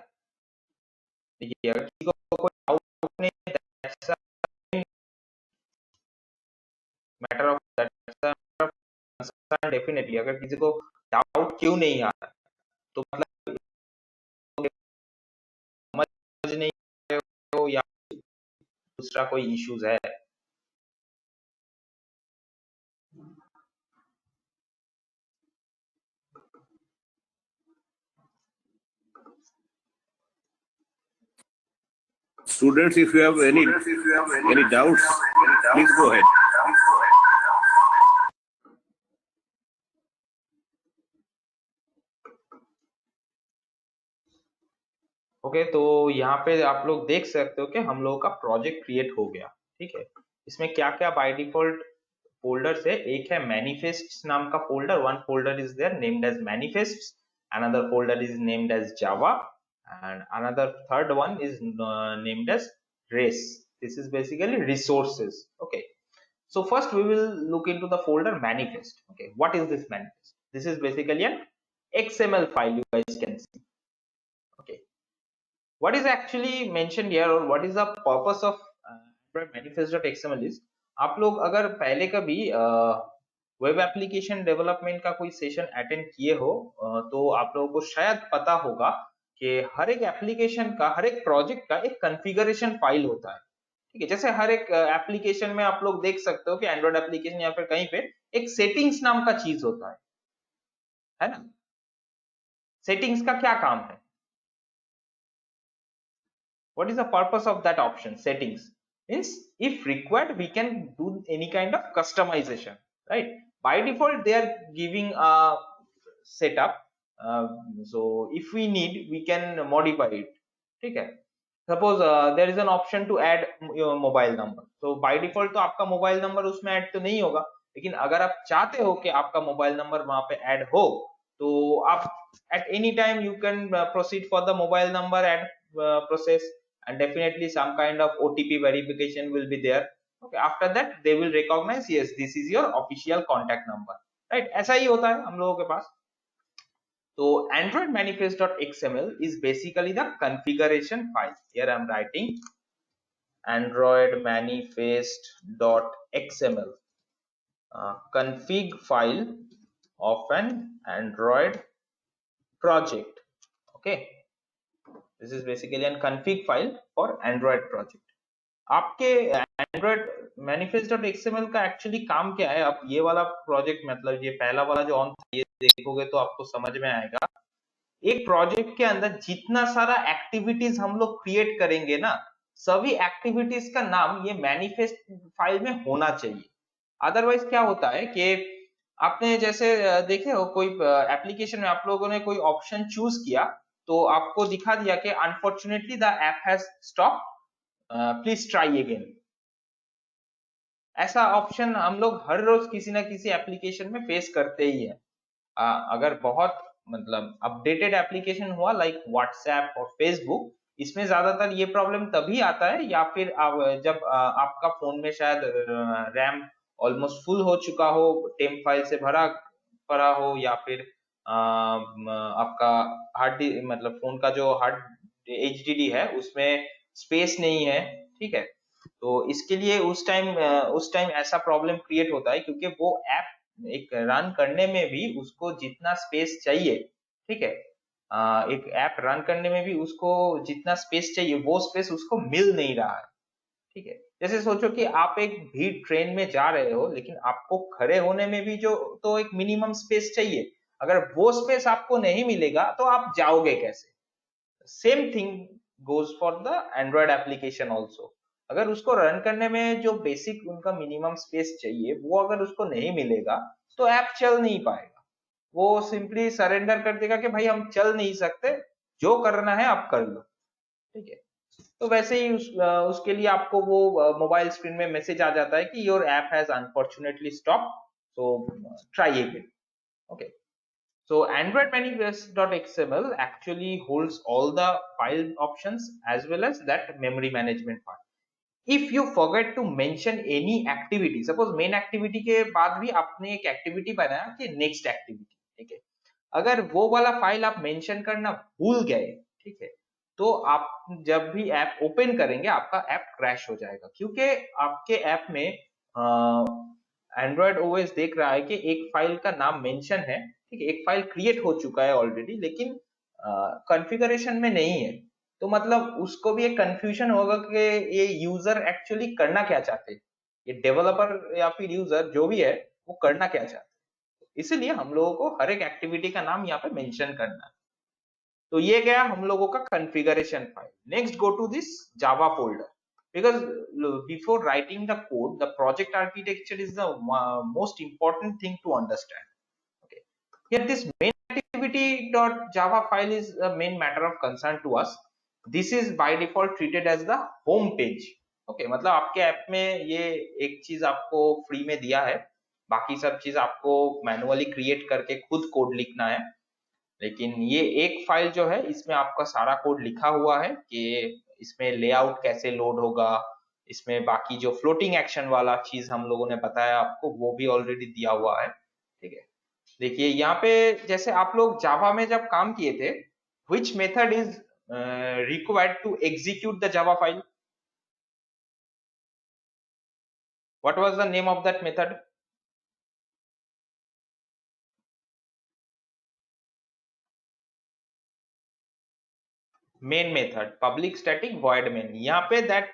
देखिए, अगर किसी को कोई डाउट नहीं, मैटर ऑफ डेफिनेटली, अगर किसी को डाउट क्यों नहीं आ रहा तो मतलब समझ नहीं हो या दूसरा कोई इश्यूज है। Students, if you have any doubts, please go ahead. Okay, तो यहाँ पे आप लोग देख सकते हो कि हम लोगों का प्रोजेक्ट क्रिएट हो गया, ठीक है। इसमें क्या क्या बाय डिफॉल्ट फोल्डर्स है, एक है मैनिफेस्ट नाम का folder, one folder is there named as manifest, another folder is named as Java, and another third one is named as race. This is basically resources. Okay, so first we will look into the folder manifest. Okay, what is this manifest? This is basically an XML file, you guys can see. Okay, what is actually mentioned here, or what is the purpose of manifest.xml is, आप लोग अगर पहले कभी web application development का कोई session attend किए हो तो आप लोगों को शायद पता होगा कि हर एक एप्लीकेशन का, हर एक प्रोजेक्ट का एक कॉन्फ़िगरेशन फाइल होता है, ठीक है। जैसे हर एक एप्लीकेशन में आप लोग देख सकते हो कि एंड्रॉइड एप्लीकेशन या फिर कहीं पे एक सेटिंग्स नाम का चीज होता है ना। सेटिंग्स का क्या काम है? What is the purpose of that option? Settings means if required we can do any kind of customization, right? By default they are giving a setup, so if we need we can modify it, ठीक है। Suppose there is an option to add your mobile number, so by default तो आपका mobile number उसमें add तो नहीं होगा, लेकिन अगर आप चाहते हो कि आपका मोबाइल नंबर वहां पे ऐड हो तो आप at any time you can proceed for the mobile number add process, and definitely some kind of OTP verification will be there. Okay, after that they will recognize yes this is your official contact number, right? ऐसा ही होता है हम लोगों के पास। तो Android manifest.xml is basically the configuration file. Here I am writing Android manifest.xml, config file of an Android project. Okay, this is basically a config file for Android project. आपके Android manifest.xml का actually काम क्या है? आप ये वाला project, मतलब ये पहला वाला जो ऑन ये देखोगे तो आपको समझ में आएगा। एक प्रोजेक्ट के अंदर जितना सारा एक्टिविटीज हम लोग क्रिएट करेंगे ना, सभी एक्टिविटीज का नाम ये मैनिफेस्ट फाइल में होना चाहिए। अदरवाइज क्या होता है कि आपने जैसे देखे हो कोई एप्लीकेशन में आप लोगों ने कोई ऑप्शन चूज किया तो आपको दिखा दिया कि unfortunately the app has stop, please try again. ऐसा ऑप्शन हम लोग हर रोज किसी ना किसी एप्लीकेशन में फेस करते ही है। अगर बहुत मतलब अपडेटेड एप्लीकेशन हुआ लाइक व्हाट्सएप और फेसबुक, इसमें ज्यादातर ये प्रॉब्लम तभी आता है या फिर जब आपका फोन में शायद रैम ऑलमोस्ट फुल हो चुका हो, टेम्प फाइल से भरा पड़ा हो, या फिर आपका हार्ड मतलब फोन का जो हार्ड एचडीडी है उसमें स्पेस नहीं है, ठीक है। तो इसके लिए उस टाइम ऐसा प्रॉब्लम क्रिएट होता है, क्योंकि वो ऐप एक रन करने में भी उसको जितना स्पेस चाहिए, ठीक है, एक ऐप रन करने में भी उसको जितना स्पेस चाहिए वो स्पेस उसको मिल नहीं रहा है, ठीक है। जैसे सोचो कि आप एक भीड़ ट्रेन में जा रहे हो, लेकिन आपको खड़े होने में भी जो तो एक मिनिमम स्पेस चाहिए, अगर वो स्पेस आपको नहीं मिलेगा तो आप जाओगे कैसे। Same thing goes for the Android application also. अगर उसको रन करने में जो बेसिक उनका मिनिमम स्पेस चाहिए वो अगर उसको नहीं मिलेगा तो ऐप चल नहीं पाएगा। वो सिंपली सरेंडर कर देगा कि भाई हम चल नहीं सकते, जो करना है आप कर लो, ठीक है। तो वैसे ही उसके लिए आपको वो मोबाइल स्क्रीन में मैसेज आ जाता है कि your app has unfortunately stop, so try again. Okay, so Android manifest.xml actually holds all the file options as well as that memory management part. If you forget to mention any activity, suppose main activity के बाद भी आपने एक activity बनाया कि next activity, ठीक है, अगर वो वाला फाइल आप मेंशन करना भूल गए, ठीक है, तो आप जब भी ऐप ओपन करेंगे आपका ऐप क्रैश हो जाएगा, क्योंकि आपके ऐप में एंड्रॉयड ओएस देख रहा है कि एक फाइल का नाम मेंशन है, ठीक है, एक फाइल क्रिएट हो चुका है ऑलरेडी, लेकिन कॉन्फ़िगरेशन में नहीं है। तो मतलब उसको भी एक कंफ्यूजन होगा कि ये यूजर एक्चुअली करना क्या चाहते हैं, ये डेवलपर या फिर यूजर जो भी है वो करना क्या चाहते हैं। इसीलिए हम लोगों को हर एक एक्टिविटी का नाम यहाँ पे मेंशन करना है। तो ये गया हम लोगों का configuration file. Next go to this Java folder, because before writing the code, the project architecture is the most important thing to understand. Okay, here this main activity.java file is the main matter of concern to us. This is by default treated as the home page. Okay, मतलब आपके app में ये एक चीज आपको free में दिया है, बाकी सब चीज आपको मैनुअली क्रिएट करके खुद कोड लिखना है। लेकिन ये एक फाइल जो है इसमें आपका सारा कोड लिखा हुआ है कि इसमें लेआउट कैसे लोड होगा, इसमें बाकी जो फ्लोटिंग एक्शन वाला चीज हम लोगों ने बताया आपको वो भी ऑलरेडी दिया हुआ है, ठीक है। देखिए यहाँ पे जैसे आप लोग जावा में जब काम किए थे, which method is required to execute the java file? What was the name of that method? Main method, public static void main। यहाँ पे that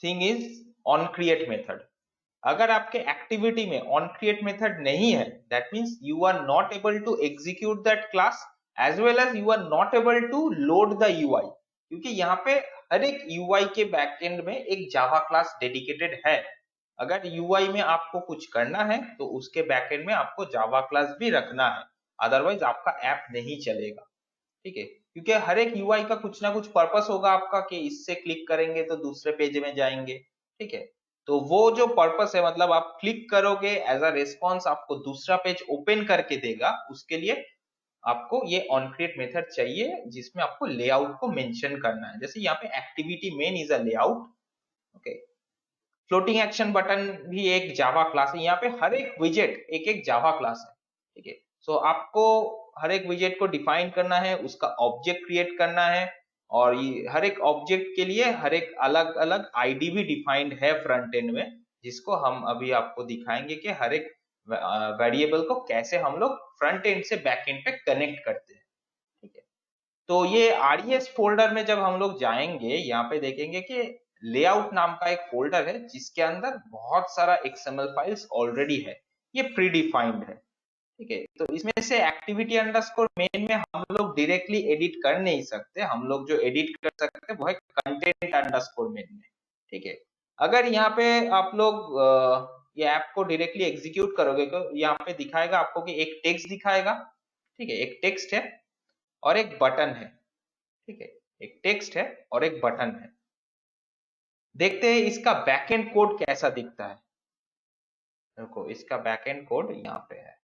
thing is on create method। अगर आपके एक्टिविटी में ऑन क्रिएट मेथड नहीं है, that means you are not able to execute that class as well as you are not able to load the UI, क्योंकि यहाँ पे हर एक UI के बैकएंड में एक जावा क्लास डेडिकेटेड है। अगर यूआई में आपको कुछ करना है तो उसके बैकएंड में आपको जावा क्लास भी रखना है, अदरवाइज आपका ऐप नहीं चलेगा, ठीक है। क्योंकि हर एक यूआई का कुछ ना कुछ पर्पस होगा आपका कि इससे क्लिक करेंगे तो दूसरे पेज में जाएंगे, ठीक है। तो वो जो पर्पस है, मतलब आप क्लिक करोगे एज अ रिस्पॉन्स आपको दूसरा पेज ओपन करके देगा, उसके लिए आपको ये ऑन क्रिएट मेथड चाहिए जिसमें आपको लेआउट को मेंशन करना है। जैसे यहाँ पे activity main is a layout, okay. Floating action button भी एक जावा क्लास है, यहाँ पे हर एक विजेट एक एक जावा क्लास है, ठीक है। सो आपको हर एक विजेट को डिफाइन करना है, उसका ऑब्जेक्ट क्रिएट करना है, और ये हर एक ऑब्जेक्ट के लिए हर एक अलग अलग आईडी भी डिफाइंड है फ्रंट एंड में, जिसको हम अभी आपको दिखाएंगे कि हर एक वेरिएबल को कैसे हम लोग फ्रंट एंड से बैक एंड पे कनेक्ट करते हैं, ठीक है। तो ये RES फोल्डर में जब हम लोग जाएंगे, यहाँ पे देखेंगे कि लेआउट नाम का एक फोल्डर है जिसके अंदर बहुत सारा XML फाइल्स ऑलरेडी है, ये प्री डिफाइंड है, ठीक है। तो इसमें से एक्टिविटी अंडरस्कोर मेन में हम लोग डायरेक्टली एडिट कर नहीं सकते, हम लोग जो एडिट कर सकते हैं वो है कंटेंट अंडरस्कोर मेन में, ठीक है। अगर यहाँ पे आप लोग ये ऐप को डायरेक्टली एग्जीक्यूट करोगे तो यहाँ पे दिखाएगा आपको कि एक टेक्स्ट दिखाएगा, ठीक है, एक टेक्स्ट है और एक बटन है, ठीक है, एक टेक्स्ट है और एक बटन है। देखते हैं इसका बैकएंड कोड कैसा दिखता है। देखो इसका बैकएंड कोड यहाँ पे है,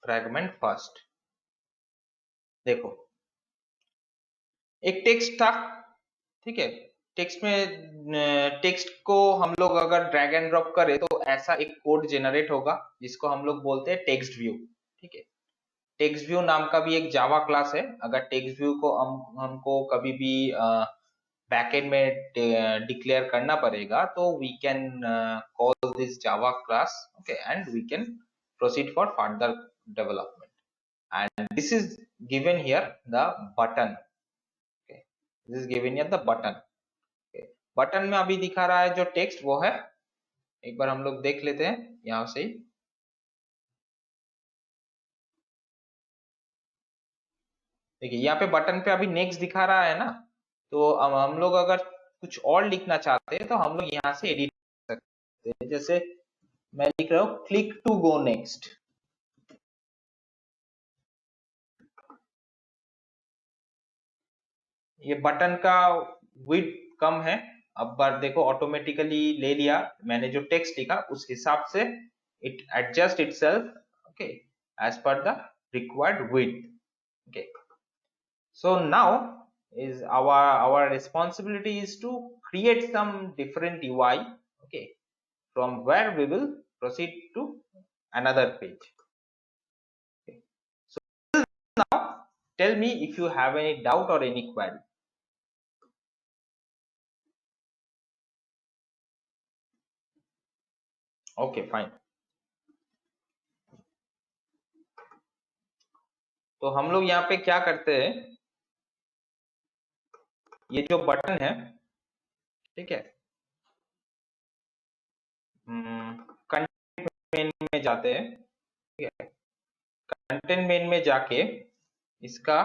फ्रैगमेंट फर्स्ट। देखो एक टेक्स्ट था, ठीक है, टेक्स्ट में टेक्स्ट को हम लोग अगर ड्रैग एंड ड्रॉप करें तो ऐसा एक कोड जनरेट होगा जिसको हम लोग बोलते हैं टेक्स्ट व्यू। ठीक है, टेक्स्ट व्यू नाम का भी एक जावा क्लास है। अगर टेक्स्ट व्यू को हमको कभी भी बैकएंड में डिक्लेयर करना पड़ेगा तो we can call this Java class, okay, and we can proceed for further development. And this is given here the button, okay, this is given here the button, okay. Button में अभी दिखा रहा है जो text वो है, एक बार हम लोग देख लेते हैं यहां से ही। देखिए यहाँ पे बटन पे अभी नेक्स्ट दिखा रहा है ना, तो अब हम लोग अगर कुछ और लिखना चाहते हैं तो हम लोग यहाँ से एडिट कर सकते हैं। जैसे मैं लिख रहा हूँ क्लिक टू गो नेक्स्ट, ये बटन का विड्थ कम है। अब बार देखो ऑटोमेटिकली ले लिया, मैंने जो टेक्स्ट लिखा उस हिसाब से it adjust itself, okay, as per the required width, okay. So now is our responsibility is to create some different UI, okay, from where we will proceed to another page. Okay. So now tell me if you have any doubt or any query. Okay, fine. तो हम लोग यहाँ पे क्या करते हैं, ये जो बटन है, ठीक है, कंटेंट मेन में जाते हैं, ठीक है, कंटेंट मेन में जाके इसका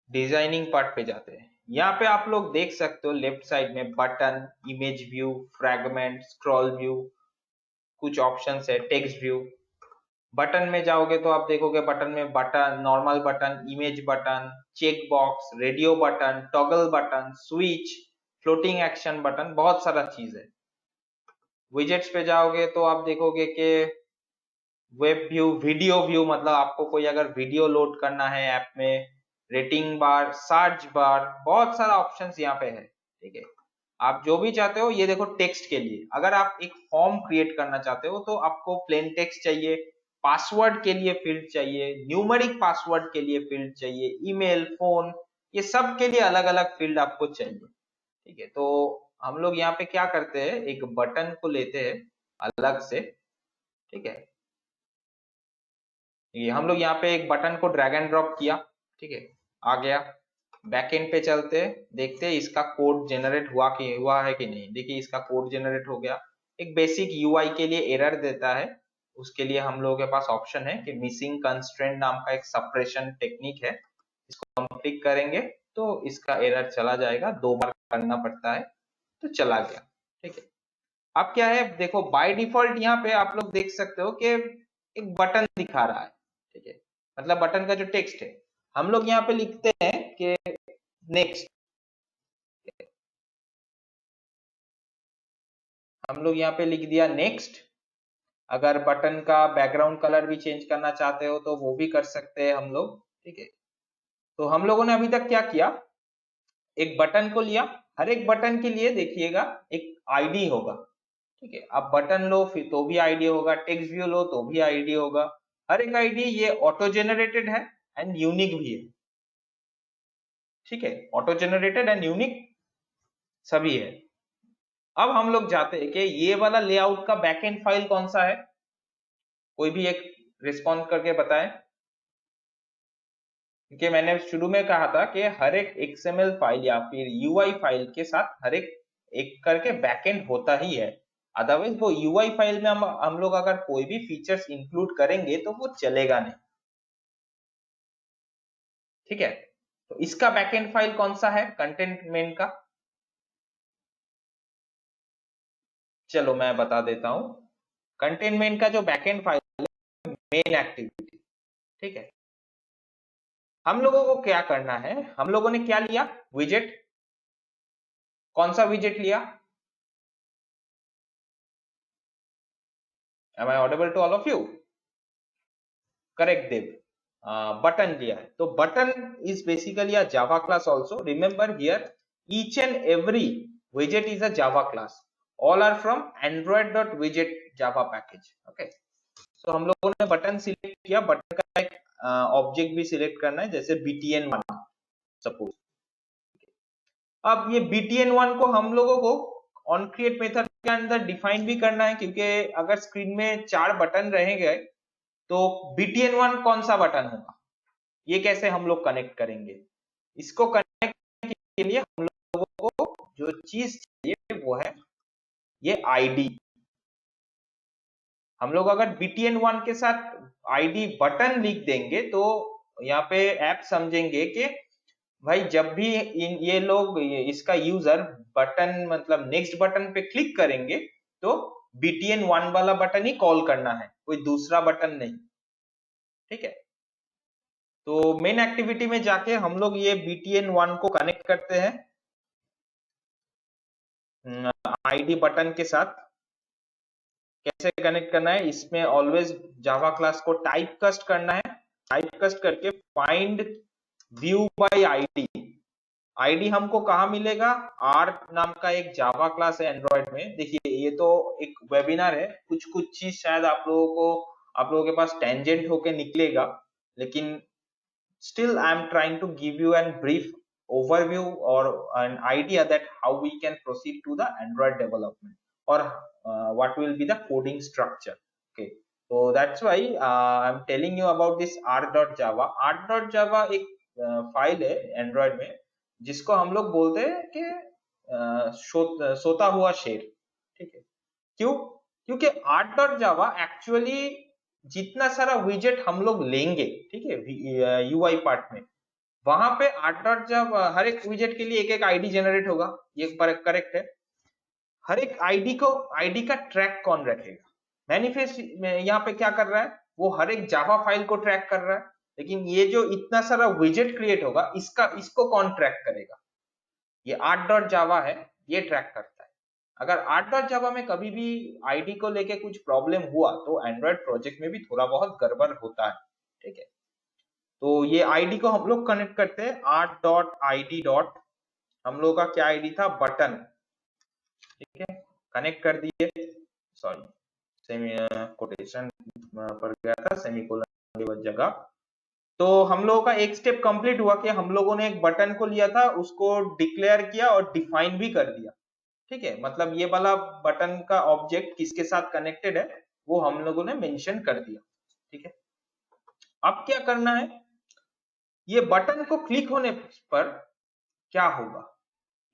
डिजाइनिंग पार्ट पे जाते हैं। यहाँ पे आप लोग देख सकते हो लेफ्ट साइड में button, image view, fragment, scroll view, कुछ ऑप्शंस है, टेक्स्ट व्यू। बटन में जाओगे तो आप देखोगे बटन में button, normal button, image button, check box, radio button, toggle button, switch, floating action button, बहुत सारा चीज है। विजेट्स पे जाओगे तो आप देखोगे कि वेब व्यू, वीडियो व्यू, मतलब आपको कोई अगर वीडियो लोड करना है ऐप में, रेटिंग बार, सर्च बार, बहुत सारा ऑप्शंस यहाँ पे है, ठीक है। आप जो भी चाहते हो, ये देखो टेक्स्ट के लिए अगर आप एक फॉर्म क्रिएट करना चाहते हो तो आपको प्लेन टेक्स्ट चाहिए, पासवर्ड के लिए फील्ड चाहिए, न्यूमेरिक पासवर्ड के लिए फील्ड चाहिए, ईमेल, फोन, ये सब के लिए अलग अलग फील्ड आपको चाहिए, ठीक है। तो हम लोग यहाँ पे क्या करते हैं, एक बटन को लेते हैं अलग से, ठीक है, ये हम लोग यहाँ पे एक बटन को ड्रैग एंड ड्रॉप किया, ठीक है, आ गया। बैकएंड पे चलते हैं, देखते हैं इसका कोड जनरेट हुआ है कि नहीं। देखिए इसका कोड जनरेट हो गया। एक बेसिक यूआई के लिए एरर देता है, उसके लिए हम लोगों के पास ऑप्शन है कि मिसिंग कंस्ट्रेंट नाम का एक सप्रेशन टेक्निक है, इसको हम क्लिक करेंगे तो इसका एरर चला जाएगा, 2 बार करना पड़ता है, तो चला गया, ठीक है। अब क्या है, देखो बाय डिफॉल्ट यहाँ पे आप लोग देख सकते हो कि एक बटन दिखा रहा है, ठीक है, मतलब बटन का जो टेक्स्ट है। हम लोग यहाँ पे लिखते हैं कि नेक्स्ट, हम लोग यहाँ पे लिख दिया नेक्स्ट। अगर बटन का बैकग्राउंड कलर भी चेंज करना चाहते हो तो वो भी कर सकते हैं हम लोग, ठीक है। तो हम लोगों ने अभी तक क्या किया, एक बटन को लिया, हर एक बटन के लिए देखिएगा एक आईडी होगा, ठीक है। आप बटन लो फिर तो भी आईडी होगा, टेक्स्ट व्यू लो तो भी आईडी होगा, हर एक आईडी ये ऑटो जेनरेटेड है एंड यूनिक भी है, ठीक है, ऑटो जेनरेटेड एंड यूनिक सभी है। अब हम लोग जाते हैं कि ये वाला लेआउट का बैकएंड फाइल कौन सा है, कोई भी एक रिस्पॉन्ड करके बताए, क्योंकि मैंने शुरू में कहा था कि हर एक XML फाइल या फिर UI फाइल के साथ हर एक करके बैकएंड होता ही है, अदरवाइज वो UI फाइल में हम लोग अगर कोई भी फीचर्स इंक्लूड करेंगे तो वो चलेगा नहीं, ठीक है। तो इसका बैकएंड फाइल कौन सा है कंटेंट मेन का, चलो मैं बता देता हूं। कंटेंट मेन का जो बैकएंड फाइल है मेन एक्टिविटी, ठीक है। हम लोगों को क्या करना है, हम लोगों ने क्या लिया, विजेट। कौन सा विजेट लिया, am I audible to all of you? Correct Dev, button लिया है। तो button is basically a Java class also. Remember here each and every widget is a java class, all are from android.widget java package। Okay, तो हम लोगों ने button select किया, button का एक ऑब्जेक्ट भी सिलेक्ट करना है, जैसे btn1 सपोज। अब ये btn1 को हम लोगों को ऑन क्रिएट मेथड के अंदर डिफाइन भी करना है, क्योंकि अगर स्क्रीन में 4 बटन रहेंगे तो btn1 कौन सा बटन होगा, ये कैसे हम लोग कनेक्ट करेंगे। इसको कनेक्ट के लिए हम लोगों को जो चीज चाहिए वो है ये आईडी। हम लोग अगर btn1 के साथ आईडी बटन लिख देंगे तो यहाँ पे ऐप समझेंगे कि भाई जब भी ये लोग इसका यूजर बटन मतलब नेक्स्ट बटन पे क्लिक करेंगे तो btn1 वाला बटन ही कॉल करना है, कोई दूसरा बटन नहीं। ठीक है, तो मेन एक्टिविटी में जाके हम लोग ये btn1 को कनेक्ट करते हैं आईडी बटन के साथ। कैसे कनेक्ट करना है, इसमें ऑलवेज जावा क्लास को टाइप कास्ट करना है, टाइप कास्ट करके find view bye ID. ID हमको कहाँ मिलेगा, आर नाम का एक जावा क्लास है एंड्रॉइड में। देखिए ये तो एक वेबिनार है, कुछ कुछ चीज शायद आप लोगों के पास टेंजेंट होके निकलेगा, लेकिन still I am trying to give you a brief overview or an idea that how we can proceed to the Android development or what will be the coding structure। Okay, so that's why I'm telling you about this r.java। r.java एक file है Android में जिसको हम लोग बोलते हैं कि सोता हुआ शेर। ठीक है, क्यों, क्योंकि r.java एक्चुअली जितना सारा विजेट हम लोग लेंगे, ठीक है, यूआई पार्ट में, वहां पे r.java हर एक विजेट के लिए एक एक आईडी जनरेट होगा, ये करेक्ट है। हर एक आईडी का ट्रैक कौन रखेगा, मैनिफेस्ट यहाँ पे क्या कर रहा है, वो हर एक जावा फाइल को ट्रैक कर रहा है, लेकिन ये जो इतना सारा विजेट क्रिएट होगा इसको कौन ट्रैक करेगा, ये r.java है, ये ट्रैक करता है। अगर r.java में कभी भी आईडी को लेके कुछ प्रॉब्लम हुआ तो एंड्रॉइड प्रोजेक्ट में भी थोड़ा बहुत गड़बड़ होता है। ठीक है, तो ये आईडी को हम लोग कनेक्ट करते हैं r.id हम लोग का क्या आईडी था, बटन। ठीक है, कनेक्ट कर दिए, सॉरी सेमी कोटेशन पर गया था, सेमीकोलन की जगह। तो हम लोगों का एक स्टेप कंप्लीट हुआ कि हम लोगों ने एक बटन को लिया था, उसको डिक्लेयर किया और डिफाइन भी कर दिया। ठीक है, मतलब ये वाला बटन का ऑब्जेक्ट किसके साथ कनेक्टेड है वो हम लोगों ने मेंशन कर दिया। ठीक है, अब क्या करना है, ये बटन को क्लिक होने पर क्या होगा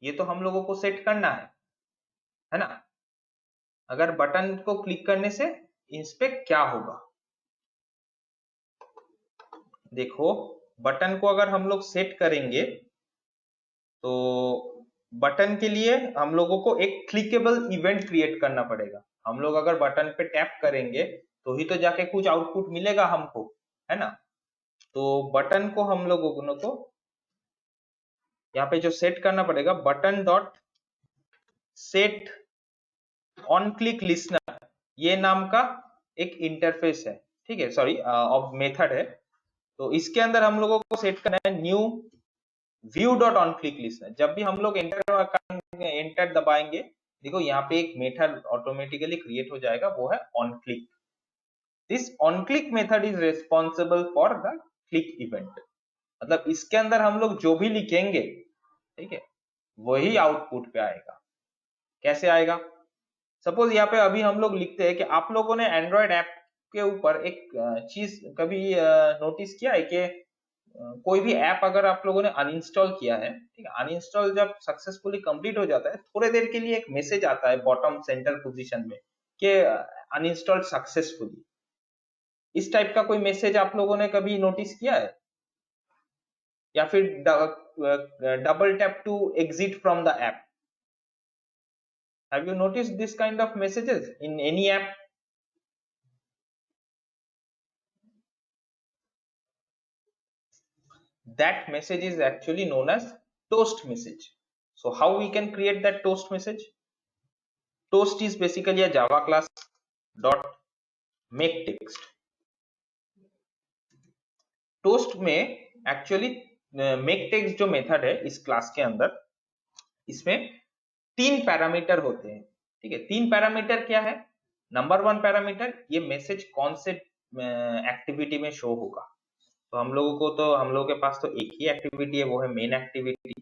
ये तो हम लोगों को सेट करना है ना। अगर बटन को क्लिक करने से इस पे क्या होगा, देखो बटन को अगर हम लोग सेट करेंगे तो बटन के लिए हम लोगों को एक क्लिकेबल इवेंट क्रिएट करना पड़ेगा। हम लोग अगर बटन पे टैप करेंगे तो ही तो जाके कुछ आउटपुट मिलेगा हमको, है ना। तो बटन को हम लोगों को यहाँ पे जो सेट करना पड़ेगा, button dot set on click listener, ये नाम का एक इंटरफेस है। ठीक है, सॉरी मेथड है। तो इसके अंदर हम लोगों को सेट करना है new view dot on click listener. जब भी हम लोग एंटर दबाएंगे, देखो यहाँ पे एक मेथड ऑटोमेटिकली क्रिएट हो जाएगा, वो है on click. This on click method is responsible for the click event. मतलब इसके अंदर हम लोग जो भी लिखेंगे, ठीक है, वही आउटपुट पे आएगा। कैसे आएगा, सपोज यहाँ पे अभी हम लोग लिखते हैं कि आप लोगों ने एंड्रॉइड ऐप के ऊपर एक चीज कभी नोटिस किया है कि कोई भी ऐप अगर आप लोगों ने अनइंस्टॉल किया है, ठीक है, अनइंस्टॉल जब सक्सेसफुली कंप्लीट हो जाता है, थोड़े देर के लिए एक मैसेज आता है बॉटम सेंटर पोजीशन में कि अनइंस्टॉल्ड सक्सेसफुली। इस टाइप का कोई मैसेज आप लोगों ने कभी नोटिस किया है, या फिर double tap to exit from the app. Have you noticed this kind of messages in any app? That message is actually known as toast message. So how we can create that toast message? Toast is basically a Java class dot make text. Toast में actually make text जो method है इस class के अंदर, इसमें 3 parameter होते हैं। ठीक है, 3 पैरामीटर क्या है? नंबर 1 पैरामीटर, ये मैसेज कौन से एक्टिविटी में शो होगा। तो हम लोगों के पास तो एक ही एक्टिविटी है, वो है मेन एक्टिविटी।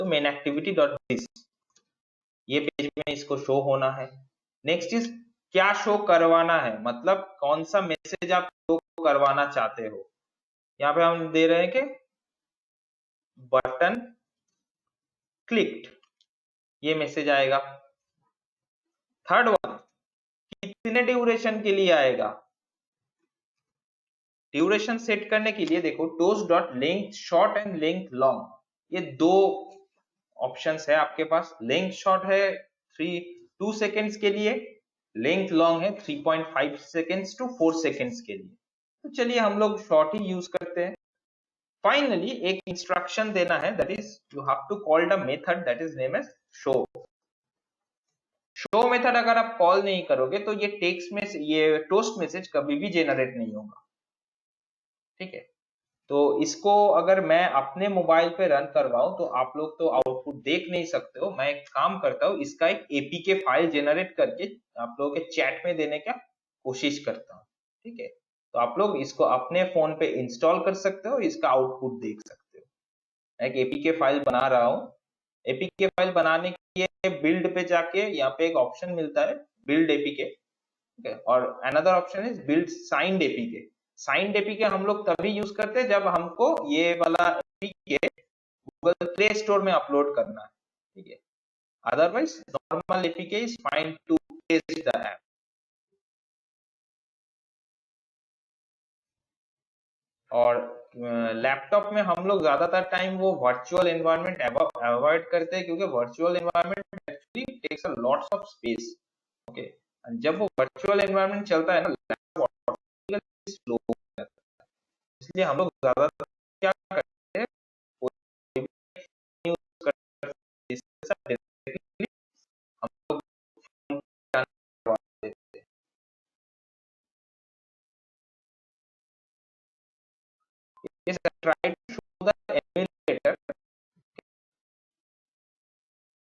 तो मेन एक्टिविटी डॉट दिस, ये पेज में इसको शो होना है। नेक्स्ट इज क्या शो करवाना है, मतलब कौन सा मैसेज आप शो करवाना चाहते हो। यहाँ पे हम दे रहे हैं कि बटन क्लिक्ड, ये मैसेज आएगा। थर्ड वन, कितने ड्यूरेशन के लिए आएगा। ड्यूरेशन सेट करने के लिए देखो toast dot length short and length long, ये 2 ऑप्शंस है आपके पास। लेंथ शॉर्ट है 2 सेकेंड्स के लिए, लेंथ लॉन्ग है 3.5 सेकेंड्स टू 4 सेकेंड्स के लिए। तो चलिए हम लोग शॉर्ट ही यूज करते हैं। फाइनली एक इंस्ट्रक्शन देना है, that is you have to call the method that is name as show. Show method अगर आप कॉल नहीं करोगे तो ये टेक्स्ट में ये टोस्ट मैसेज कभी भी जेनरेट नहीं होगा। ठीक है, तो इसको अगर मैं अपने मोबाइल पे रन करवाऊं तो आप लोग तो आउटपुट देख नहीं सकते हो। मैं एक काम करता हूँ, इसका एक एपीके फाइल जेनरेट करके आप लोगों के चैट में देने का कोशिश करता हूँ। ठीक है, तो आप लोग इसको अपने फोन पे इंस्टॉल कर सकते हो, इसका आउटपुट देख सकते हो। मैं एक एपीके फाइल बना रहा हूँ। एपीके फाइल बनाने के लिए बिल्ड पे जाके यहाँ पे एक ऑप्शन मिलता है बिल्ड एपीके, और another option is build signed APK. Signed APK हम लोग तभी यूज करते हैं जब हमको ये वाला एपीके गूगल प्ले स्टोर में अपलोड करना है। ठीक है, otherwise normal APK is fine to test the app. और लैपटॉप में हम लोग ज्यादातर टाइम वो वर्चुअल एनवायरनमेंट अवॉइड करते हैं, क्योंकि virtual environment actually takes a lots of space. Okay, जब वो वर्चुअल एनवायरनमेंट चलता है ना, लैपटॉप स्लो हो जाता है। इसलिए हम लोग ज्यादातर क्या करते हैं, कोई भी यूज करते हैं, directly हम लोग phone पे run करवा देते हैं। Yes, I tried to show the emulator.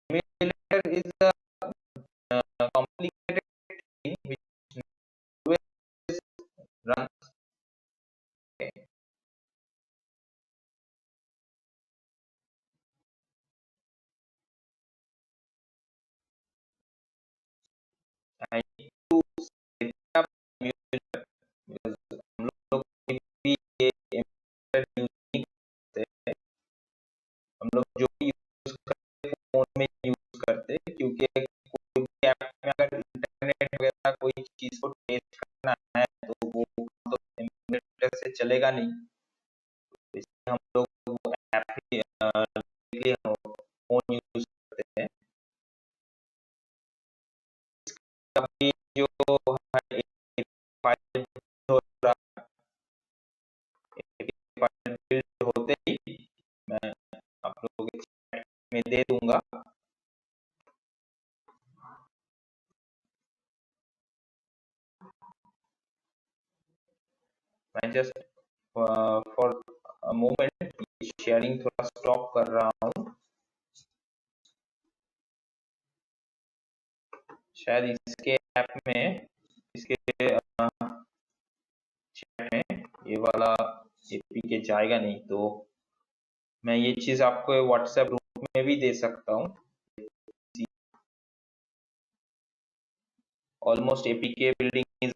Emulator is a complicated thing which always runs. Okay. I need to set up emulator because हम लोग भी ये emulator यूज नहीं करते हैं। हम लोग जो भी यूज करते हैं फोन में यूज करते हैं, क्योंकि कोई भी ऐप में अगर इंटरनेट वगैरह कोई चीज को टेस्ट करना है तो वो तो एमुलेटर से चलेगा नहीं। इसलिए हम लोग वो ऐप ही directly हम फोन यूज करते हैं। अभी जो है एक फाइल हो रहा है, एक फाइल बिल्ड होते ही मैं आप लोगों के चैट में दे दूंगा। मैं just for a moment sharing थोड़ा स्टॉप कर रहा हूँ, शायद इसके ऐप में इसके चैट में ये वाला एपीके जाएगा नहीं, तो मैं ये चीज आपको व्हाट्सएप ग्रुप में भी दे सकता हूँ। Almost APK building is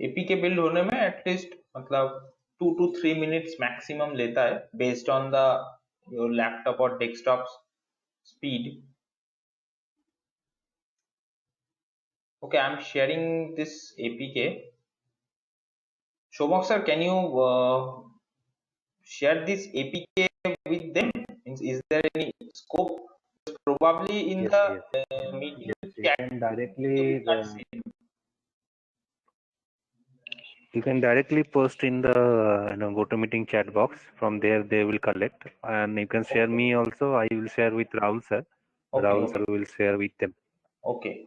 APK build होने में एटलीस्ट मतलब 2 to 3 मिनट्स मैक्सिमम लेता है, based on the your laptop और desktop speed. Okay, I'm sharing this APK. Shobhak sir, can you share this APK with them? Is there any scope? Probably in Yes, the yes. meeting Yes, you chat, can you directly will not see. You can directly post in the GoToMeeting chat box. From there, they will collect, and you can share me also. I will share with Rahul sir. Okay, Rahul okay, sir will share with them. okay.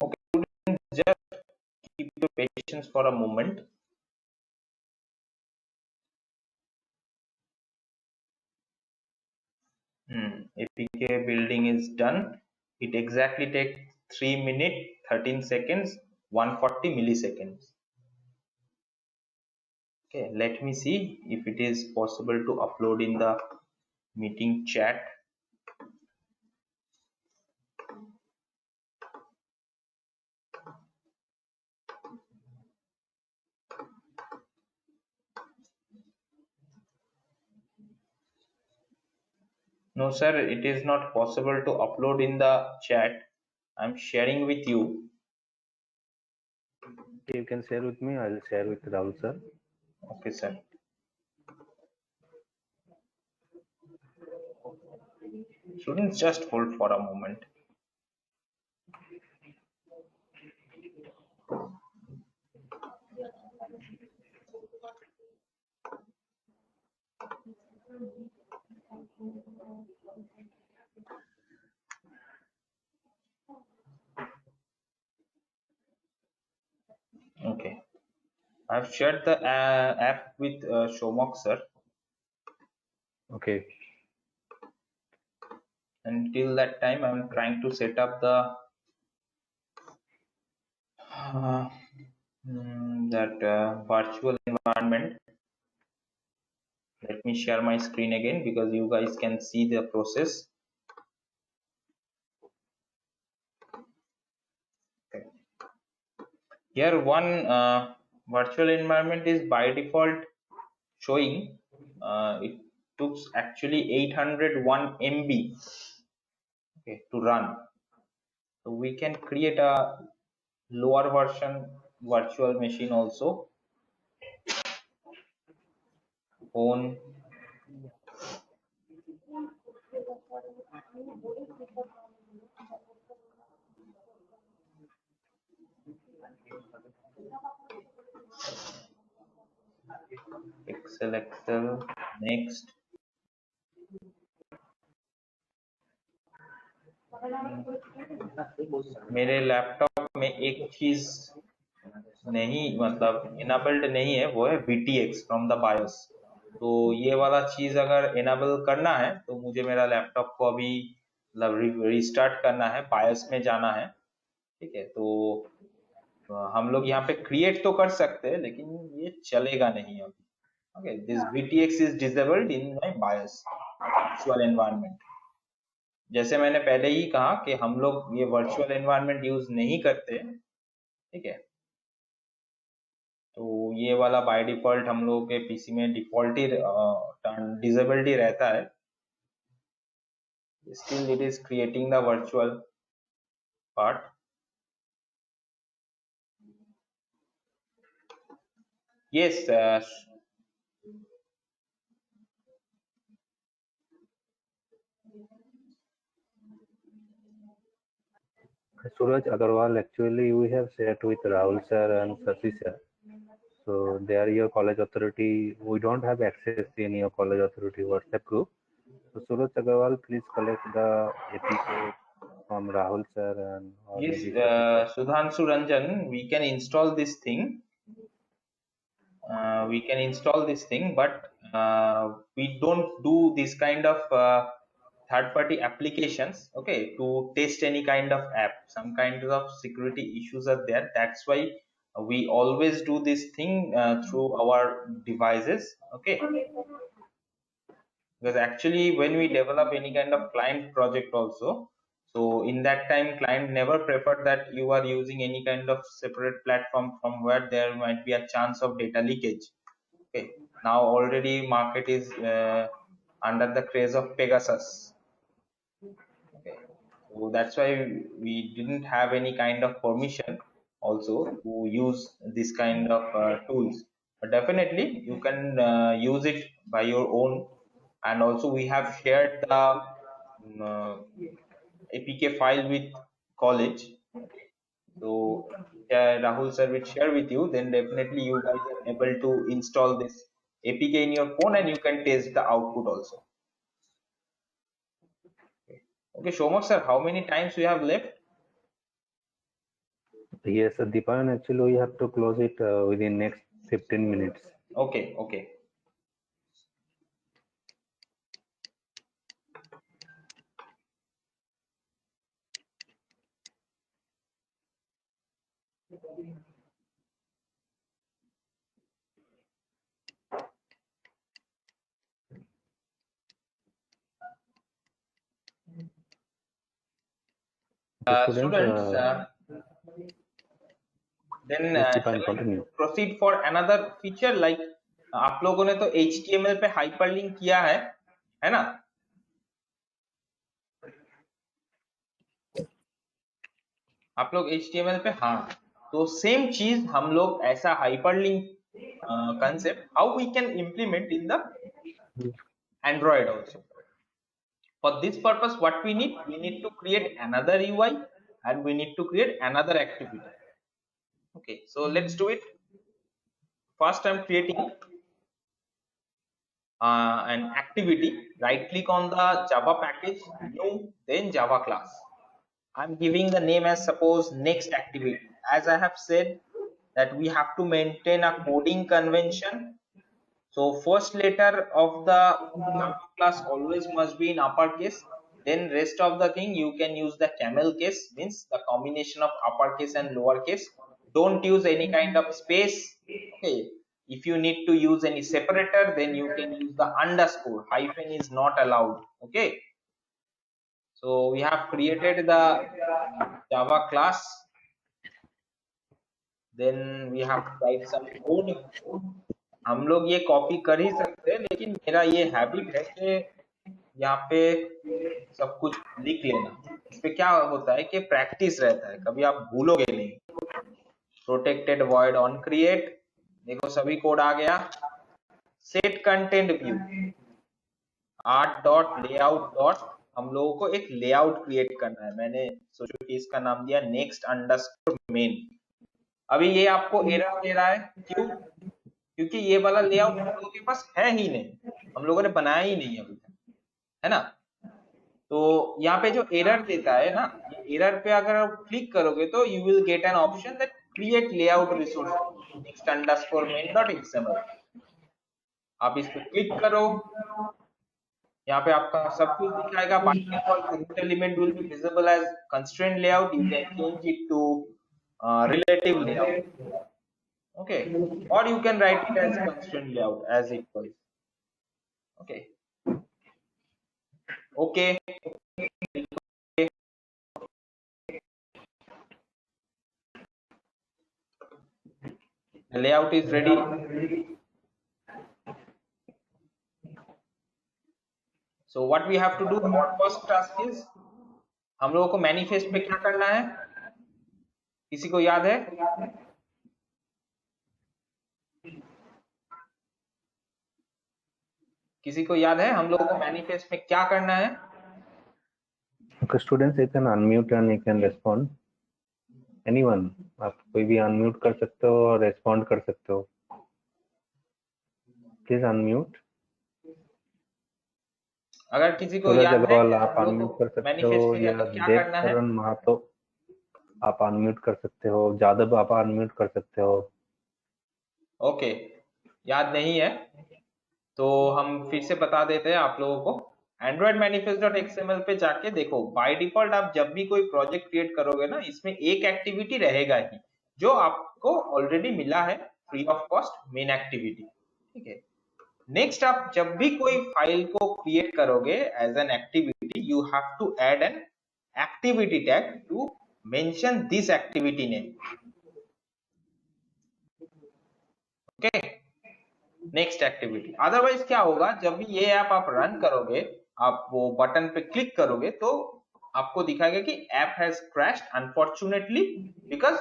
Okay, students, just keep your patience for a moment. APK building is done. It exactly takes 3 minutes, 13 seconds, 140 milliseconds. Okay, let me see if it is possible to upload in the meeting chat. No, sir, it is not possible to upload in the chat. I'm sharing with you. You can share with me. I will share with Rahul sir. Okay, sir. Students, just hold for a moment. Okay, I've shared the app with Shomok, sir. Okay. Until that time, I'm trying to set up the virtual environment. Let me share my screen again because you guys can see the process. Okay. Here one virtual environment is by default showing it took actually 801 MB, okay, to run. So we can create a lower version virtual machine also. Own Excel next. मेरे laptop में एक चीज नहीं मतलब enabled नहीं है, वो है VTX फ्रॉम द बायोस। तो ये वाला चीज अगर इनेबल करना है तो मुझे मेरा लैपटॉप को अभी मतलब रिस्टार्ट करना है, बायोस में जाना है। ठीक है, तो हम लोग यहाँ पे क्रिएट तो कर सकते हैं लेकिन ये चलेगा नहीं अभी। Okay, this VTX is disabled in my BIOS virtual environment. जैसे मैंने पहले ही कहा कि हम लोग ये वर्चुअल एनवायरनमेंट यूज नहीं करते, ठीक है। तो ये वाला बाय डिफॉल्ट हम लोगों के पीसी में डिफॉल्ट ही डिसेबल्ड ही रहता है। Still it is creating the virtual part. Yes, Suraj Agarwal, actually we have shared with Rahul sir and Sasi sir. So they are your college authority. We don't have access in your college authority WhatsApp group. So Suraj Agarwal, please collect the APK from Rahul sir and or yes, maybe Sasi sir. Sudhanshu Ranjan, we can install this thing. But we don't do this kind of third-party applications, okay, to test any kind of app. Some kind of security issues are there. That's why we always do this thing through our devices, okay. Because actually, when we develop any kind of client project also, so in that time, client never preferred that you are using any kind of separate platform from where there might be a chance of data leakage. Okay, now already market is under the craze of Pegasus. Okay, so that's why we didn't have any kind of permission also to use this kind of tools. But definitely you can use it by your own. And also we have shared the APK file with college. So Rahul sir will share with you, then definitely you guys are able to install this APK in your phone and you can test the output also. Okay, Shomak sir, how many times we have left? Yes, Deepan, actually we have to close it within next 15 minutes. Okay, okay. Okay, Students, then yes, shall Deepan, I continue. proceed for another feature like आप लोगों ने तो HTML पे hyperlink किया है ना? आप लोग HTML पे, हाँ, तो सेम चीज हम लोग ऐसा hyperlink concept how we can implement in the Android also. For this purpose, what we need to create another UI and we need to create another activity. Okay, so let's do it. First, I'm creating an activity. Right click on the Java package, new, then Java class. I'm giving the name as suppose next activity. As I have said that we have to maintain a coding convention. So first letter of the Java class always must be in uppercase. Then rest of the thing you can use the camel case, means the combination of uppercase and lowercase. Don't use any kind of space. Okay. If you need to use any separator, then you can use the underscore. Hyphen is not allowed. Okay. So we have created the Java class. Then we have to write some code. हम लोग ये copy कर ही सकते हैं, लेकिन मेरा ये habit है कि यहाँ पे सब कुछ लिख लेना. इस पे क्या होता है कि प्रैक्टिस रहता है, कभी आप भूलोगे नहीं. प्रोटेक्टेड वॉइड ऑन क्रिएट, देखो सभी कोड आ गया. Set content view, art dot layout dot, हम लोगों को एक लेआउट क्रिएट करना है. मैंने सोचा कि इसका नाम दिया नेक्स्ट अंडरस्कोर मेन. अभी ये आपको एरर दे रहा है, क्यों? क्योंकि ये वाला लेआउट हम लोगों के पास है ही नहीं, हम लोगों ने बनाया ही नहीं अभी तक, है ना. तो यहाँ पे जो एरर देता है ना, ये एरर पे अगर आप क्लिक करोगे तो you will get an option that create layout resource next underscore main dot XML. आप इस पे क्लिक करो, यहाँ पे आपका सब कुछ दिखाएगा. By default root element will be visible as constraint layout. You can change it to relative layout. Okay, or you can write it as constraint layout as it was. Okay, okay. The layout is ready. So what we have to do, our first task is, हम लोगों को manifest पे क्या करना है, किसी को याद है? किसी को याद है हम लोगों को मैनिफेस्ट में क्या करना है? Okay, students, you can unmute and you can respond. Anyone, आप कोई भी unmute कर सकते हो और respond कर सकते हो. Please unmute. अगर किसी को सूरज याद है अग्रवाल आप अनम्यूट कर सकते हो, मैनिफेस्ट में या जाके क्या देव करना है? करण महातो आप अनम्यूट कर सकते हो, जादव आप अनम्यूट कर सकते हो. ओके, याद नहीं है तो हम फिर से बता देते हैं आप लोगों को. एंड्रॉइड manifest.xml पे जाके देखो, बाय डिफॉल्ट आप जब भी कोई प्रोजेक्ट क्रिएट करोगे ना, इसमें एक एक्टिविटी रहेगा ही जो आपको ऑलरेडी मिला है free of cost, main activity. ठीक है. नेक्स्ट, आप जब भी कोई फाइल को क्रिएट करोगे as an activity, you have to add an activity tag to mention this activity name. Okay, next activity. Otherwise क्या होगा, जब भी ये ऐप आप रन करोगे, आप वो बटन पे क्लिक करोगे तो आपको दिखाएगा कि app has crashed unfortunately because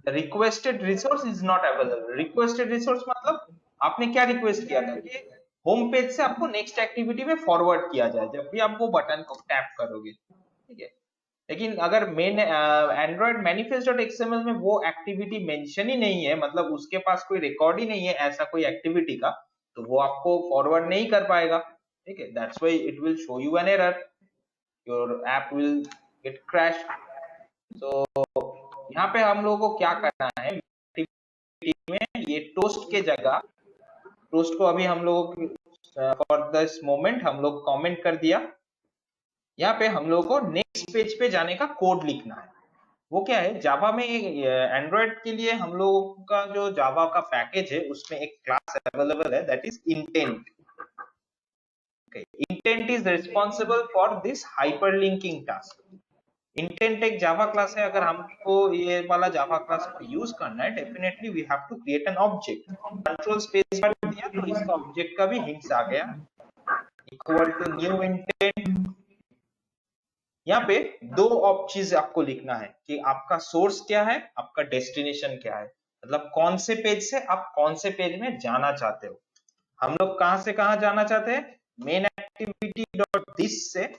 the requested resource is not available. Requested resource मतलब आपने क्या रिक्वेस्ट किया था कि होम पेज से आपको नेक्स्ट एक्टिविटी में फॉरवर्ड किया जाए जब भी आप वो बटन को टैप करोगे. ठीक है. लेकिन अगर मेन एंड्रॉइड manifest.xml में वो एक्टिविटी मेंशन ही नहीं है, मतलब उसके पास कोई रिकॉर्ड ही नहीं है ऐसा कोई एक्टिविटी का, तो वो आपको फॉरवर्ड नहीं कर पाएगा। ठीक है, that's why it will show you an error, your app will get crash. तो यहाँ पे हम लोगों को क्या करना है एक्टिविटी में, ये टोस्ट के जगह, टोस्ट को अभी हम लोगों फॉर दिस मोमेंट हम लोग कमेंट कर दिया। यहाँ पे हम लोगों को नेक्स्ट पेज पे जाने का कोड लिखना है। वो क्या है, जावा में एंड्रॉइड के लिए हम लोगों का जो जावा का पैकेज है उसमें एक क्लास अवेलेबल है, that is intent. Intent is responsible for this hyperlinking task. Intent एक जावा क्लास है। अगर हमको ये वाला जावा क्लास को यूज करना है, definitely we have to create an object. Control space bar दिया तो इसका ऑब्जेक्ट का भी हिंट्स आ गया, इक्वल टू न्यू इंटेंट। यहाँ पे दो चीज आपको लिखना है कि आपका सोर्स क्या है, आपका डेस्टिनेशन क्या है, मतलब कौन से पेज से आप कौन से पेज में जाना चाहते हो। हम लोग कहां से कहां जाना चाहते हैं, मेन एक्टिविटी डॉट दिस से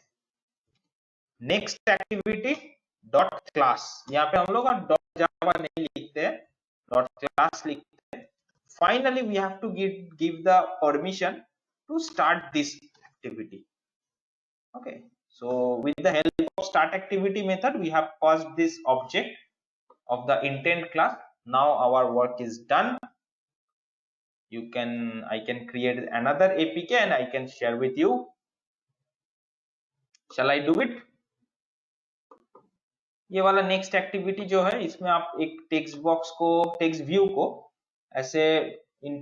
नेक्स्ट एक्टिविटी डॉट क्लास। यहाँ पे हम लोग डॉट जावा नहीं लिखते हैं, डॉट क्लास लिखते हैं। Finally we have to give the permission to start this activity. Okay, so with the help of start activity method, we have passed this object of the intent class. Now our work is done. I can create another APK and I can share with you. Shall I do it? ये वाला next activity जो है, इसमें आप एक text box को, text view को ऐसे इन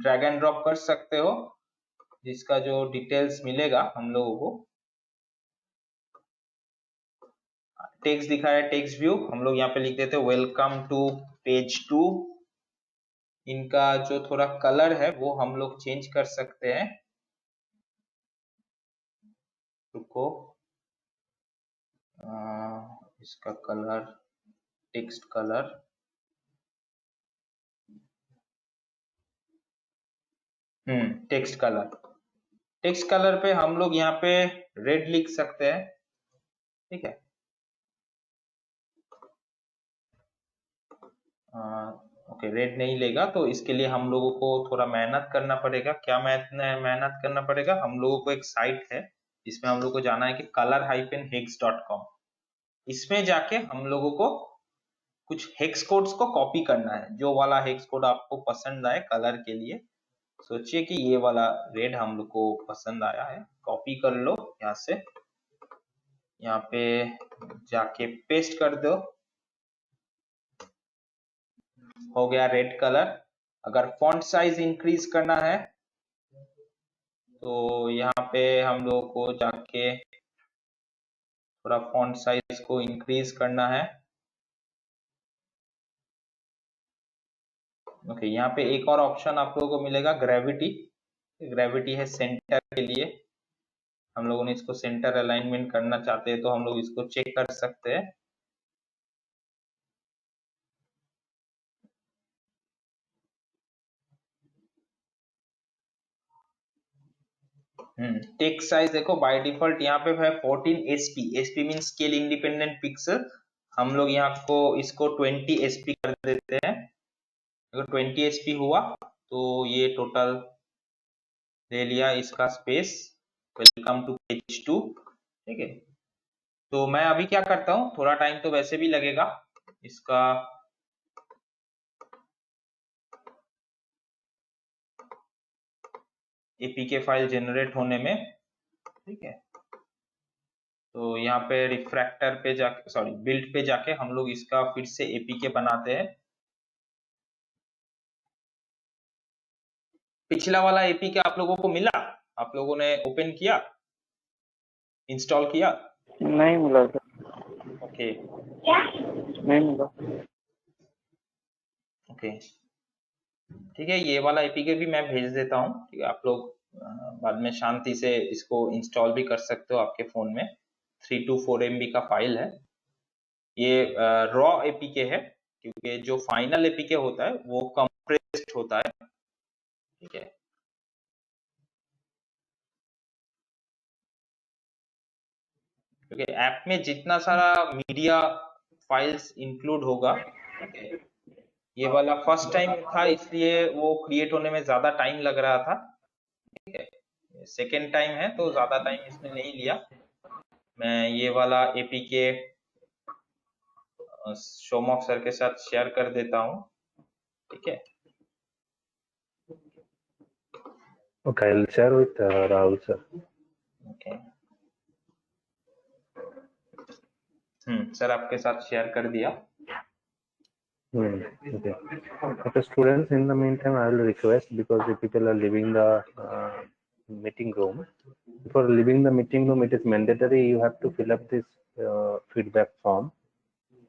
ड्रैग एंड ड्रॉप कर सकते हो, जिसका जो डिटेल्स मिलेगा हम लोगों को। टेक्स्ट दिखा है, टेक्स्ट व्यू, हम लोग यहाँ पे लिख देते हैं वेलकम टू पेज 2। इनका जो थोड़ा कलर है वो हम लोग चेंज कर सकते हैं। रुको, इसका colour, text colour, text colour, text colour पे हम लोग यहाँ पे रेड लिख सकते हैं। ठीक है, ओके, रेड नहीं लेगा, तो इसके लिए हम लोगों को थोड़ा मेहनत करना पड़ेगा। क्या मेहनत करना पड़ेगा, हम लोगों को एक साइट है इसमें हम लोग को जाना है कि color-hex.com। इसमें जाके हम लोगों को कुछ हेक्स कोड्स को कॉपी करना है, जो वाला हेक्स कोड आपको पसंद आए कलर के लिए। सोचिए कि ये वाला रेड हम लोग को पसंद आया है, कॉपी कर लो यहाँ से, यहाँ पे जाके पेस्ट कर दो, हो गया रेड कलर। अगर फॉन्ट साइज इंक्रीज करना है तो यहाँ पे हम लोगों को जाके थोड़ा फॉन्ट साइज को इंक्रीज करना है। ओके, यहाँ पे एक और ऑप्शन आप लोगों को मिलेगा, ग्रेविटी। ग्रेविटी है सेंटर के लिए, हम लोगों ने इसको सेंटर अलाइनमेंट करना चाहते हैं तो हम लोग इसको चेक कर सकते हैं। टेक्स्ट साइज देखो, बाय डिफॉल्ट यहाँ पे है 14 SP। SP mean scale independent pixel. हम लोग यहाँ को इसको 20 SP कर देते हैं। अगर 20 SP हुआ तो ये टोटल ले लिया इसका स्पेस, वेलकम टू पेज 2। ठीक है, तो मैं अभी क्या करता हूँ, थोड़ा टाइम तो वैसे भी लगेगा इसका, APK फाइल जनरेट होने में। ठीक है, तो यहाँ पे रिफ्रैक्टर पे जाके, सॉरी बिल्ड पे जाके हम लोग इसका फिर से APK बनाते हैं। पिछला वाला APK आप लोगों को मिला, आप लोगों ने ओपन किया, इंस्टॉल किया? नहीं मिला सर। ओके, नहीं मिला। ओके, ठीक है, ये वाला APK भी मैं भेज देता हूँ। ठीक है, आप लोग बाद में शांति से इसको इंस्टॉल भी कर सकते हो आपके फोन में। 3 to 4 MB का फाइल है ये, रॉ APK है, क्योंकि जो फाइनल APK होता है वो कंप्रेस्ड होता है। ठीक है, क्योंकि ऐप में जितना सारा मीडिया फाइल्स इंक्लूड होगा, okay, ये वाला फर्स्ट टाइम था इसलिए वो क्रिएट होने में ज्यादा टाइम लग रहा था। ठीक है, सेकेंड टाइम है तो ज्यादा टाइम इसने नहीं लिया। मैं ये वाला एपीके शोमोक सर के साथ शेयर कर देता हूँ। ठीक है, Okay, I'll share with Rahul sir. Okay. Sir आपके साथ शेयर कर दिया। Okay. Okay, students, in the meantime, I will request, because the people are leaving the meeting room. Before leaving the meeting room, it is mandatory you have to fill up this feedback form,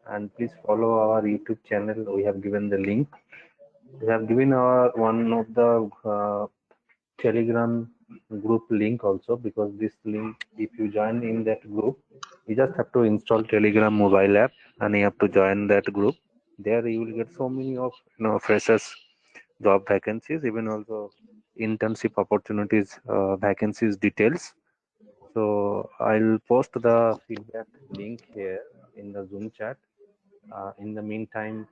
and please follow our YouTube channel. We have given the link. We have given our one of the Telegram group link also, because this link, if you join in that group, you just have to install Telegram mobile app and you have to join that group. There you will get so many of freshers job vacancies, even also internship opportunities, vacancies details. So I'll post the feedback link here in the Zoom chat. In the meantime,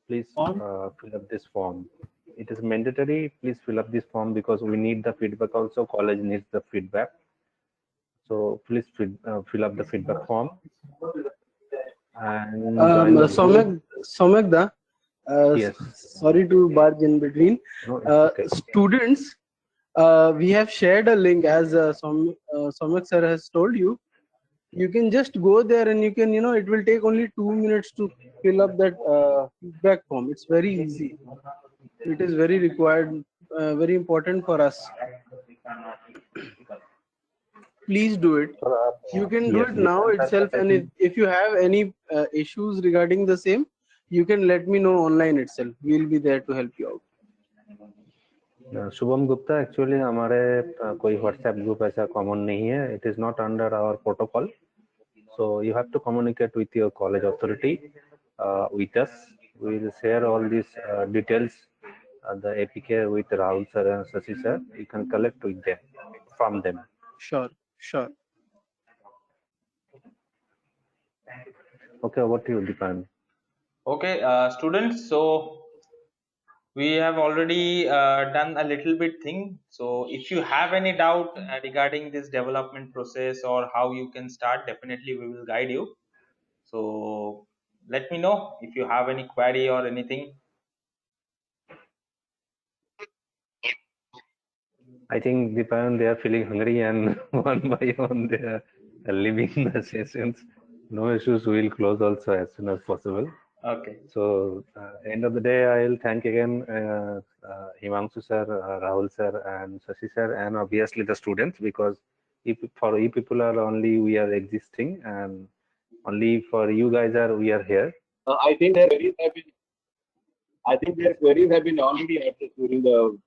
please fill up this form. It is mandatory. Please fill up this form because we need the feedback also. College needs the feedback. So please fill up the feedback form. And join the group. Soumyakda, Yes. sorry to barge in between. No, it's okay. Students, we have shared a link, as Soumyak sir has told you. You can just go there and you can, it will take only 2 minutes to fill up that feedback form. It's very easy. It is very required, very important for us. Please do it. You can do Yes, it now itself, and if you have any issues regarding the same, you can let me know online itself. We'll be there to help you out. Shubham Gupta, actually हमारे कोई WhatsApp group ऐसा common नहीं है. It is not under our protocol. So you have to communicate with your college authority, with us. We will share all these details, the APK with Rahul sir and Shashi sir. You can collect with them, from them. Sure. Okay, what do you depend? Okay, students, so we have already done a little bit thing. So if you have any doubt regarding this development process or how you can start, definitely we will guide you. So let me know if you have any query or anything. I think Deepan, they are feeling hungry and one by one they are leaving the sessions. No issues, we will close also as soon as possible. Okay. So end of the day, I will thank again Himanshu sir, Rahul sir, and Shashi sir, and obviously the students, because for you people are only we are existing, and only for you guys we are here. I think their queries have been already addressed during the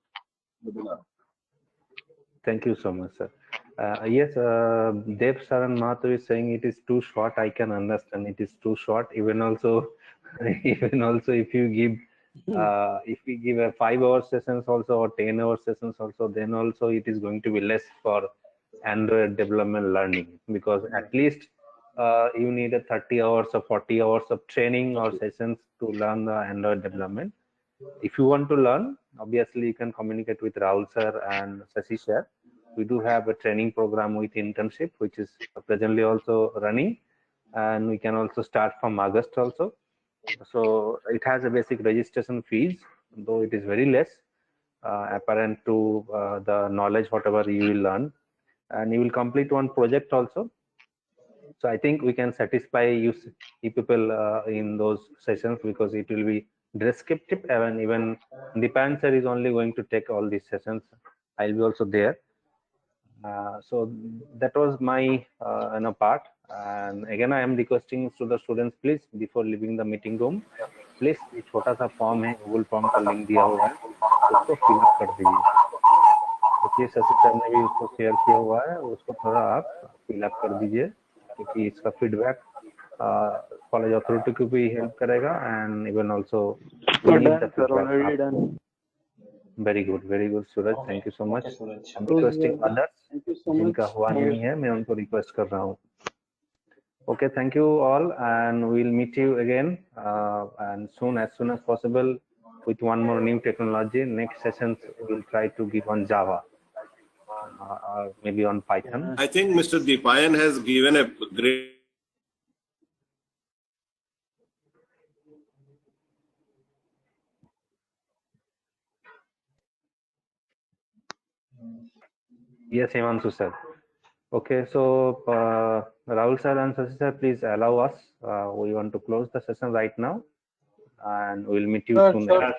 webinar. Thank you so much, sir. Yes, Dev Saran Mathur is saying it is too short. I can understand it is too short. Even also, if you give, if we give a 5-hour sessions also or 10-hour sessions also, then also it is going to be less for Android development learning, because at least you need a 30 hours or 40 hours of training or sessions to learn the Android development. If you want to learn, obviously you can communicate with Rahul sir and Shashi sir. We do have a training program with internship, which is presently also running, and we can also start from August also. So it has a basic registration fees, though it is very less, apparent to the knowledge whatever you will learn, and you will complete one project also. So I think we can satisfy you people in those sessions, because it will be descriptive, and even Deepan sir is only going to take all these sessions. I'll be also there. So that was my part. And again, I am requesting to the students, please, before leaving the meeting room, please ये छोटा सा form है, Google form का link दिया हुआ है, उसको fill up कर दीजिए. देखिए शशि सर ने भी उसको शेयर किया हुआ है, उसको थोड़ा आप फिलअप कर दीजिए, क्योंकि इसका फीडबैक कॉलेज अथॉरिटी को भी हेल्प करेगा, and even also very good Suraj, thank you so much. Requesting others जिनका हुआ नहीं है, मैं उनको रिक्वेस्ट कर रहा हूँ. Okay, thank you all, and we'll meet you again and as soon as possible with one more new technology. Next sessions we'll try to give on Java or maybe on Python. I think Mr. Deepayan has given a great. Yes, Himanshu sir. Okay, so Rahul sir and Shashi sir, please allow us. We want to close the session right now, and we'll meet you Sure, soon. sure.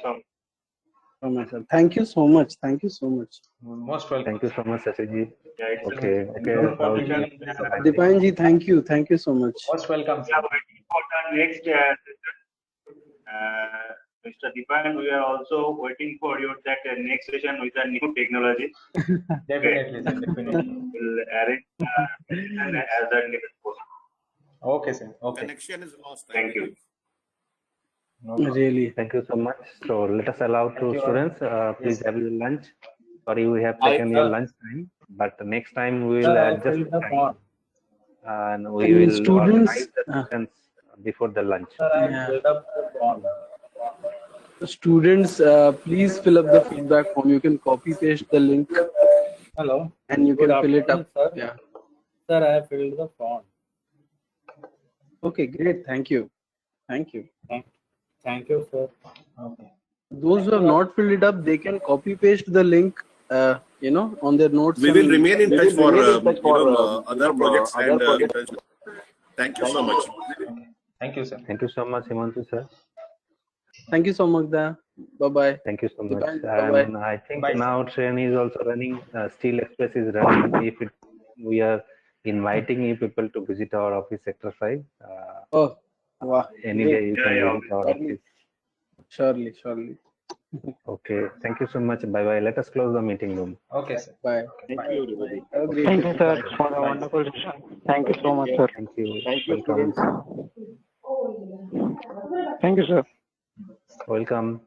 Oh, my God. Thank you so much. Thank you so much. Most welcome. Thank you so much, Shashi ji. And Okay, don't Rahul forget ji. this Dipayan ji, thank you. Thank you so much. most welcome. We are waiting for the next session. Mr. Deepan, we are also waiting for your next session with a new technology. Definitely, sir. Definitely. We'll arrange session as early as possible. Okay, sir. Okay. Connection is lost. Thank you. No problem. Really. Thank you so much. So let us allow Thank to you all. students, please Yes. have your lunch. Sorry, we have Hi, taken your sir. lunch time, but next time we Sir, will I adjust filled the time form. and we And will students, organize the sessions before the lunch. Sir, I yeah. filled up the form. Students, please fill up the feedback form. You can copy paste the link Hello. and you Good can fill it afternoon, up. sir. Yeah. Sir, I filled the form. Okay, great. Thank you. Thank you. Thank you, sir. Okay. Those who have not filled it up, they can copy paste the link, on their notes. We will and remain in touch for other projects and thank you so much. Okay. Thank you, sir. Thank you so much, Himanshu sir. Thank you so much. Bye bye. Thank you so much. Bye bye. And I think Bye, sir. now train is also running. Steel Express is running. We are inviting you people to visit our office sector 5. Oh, wow. Any Great. day you can Yeah, visit our office. Surely, surely. Okay. Thank you so much. Bye bye. Let us close the meeting room. Okay, sir. Bye. Okay, bye. Have a great Thank day. you, sir, Bye. for a Bye. wonderful session. Thank you so much, sir. Thank you. Thank you, Welcome. students. Thank you, sir. Welcome.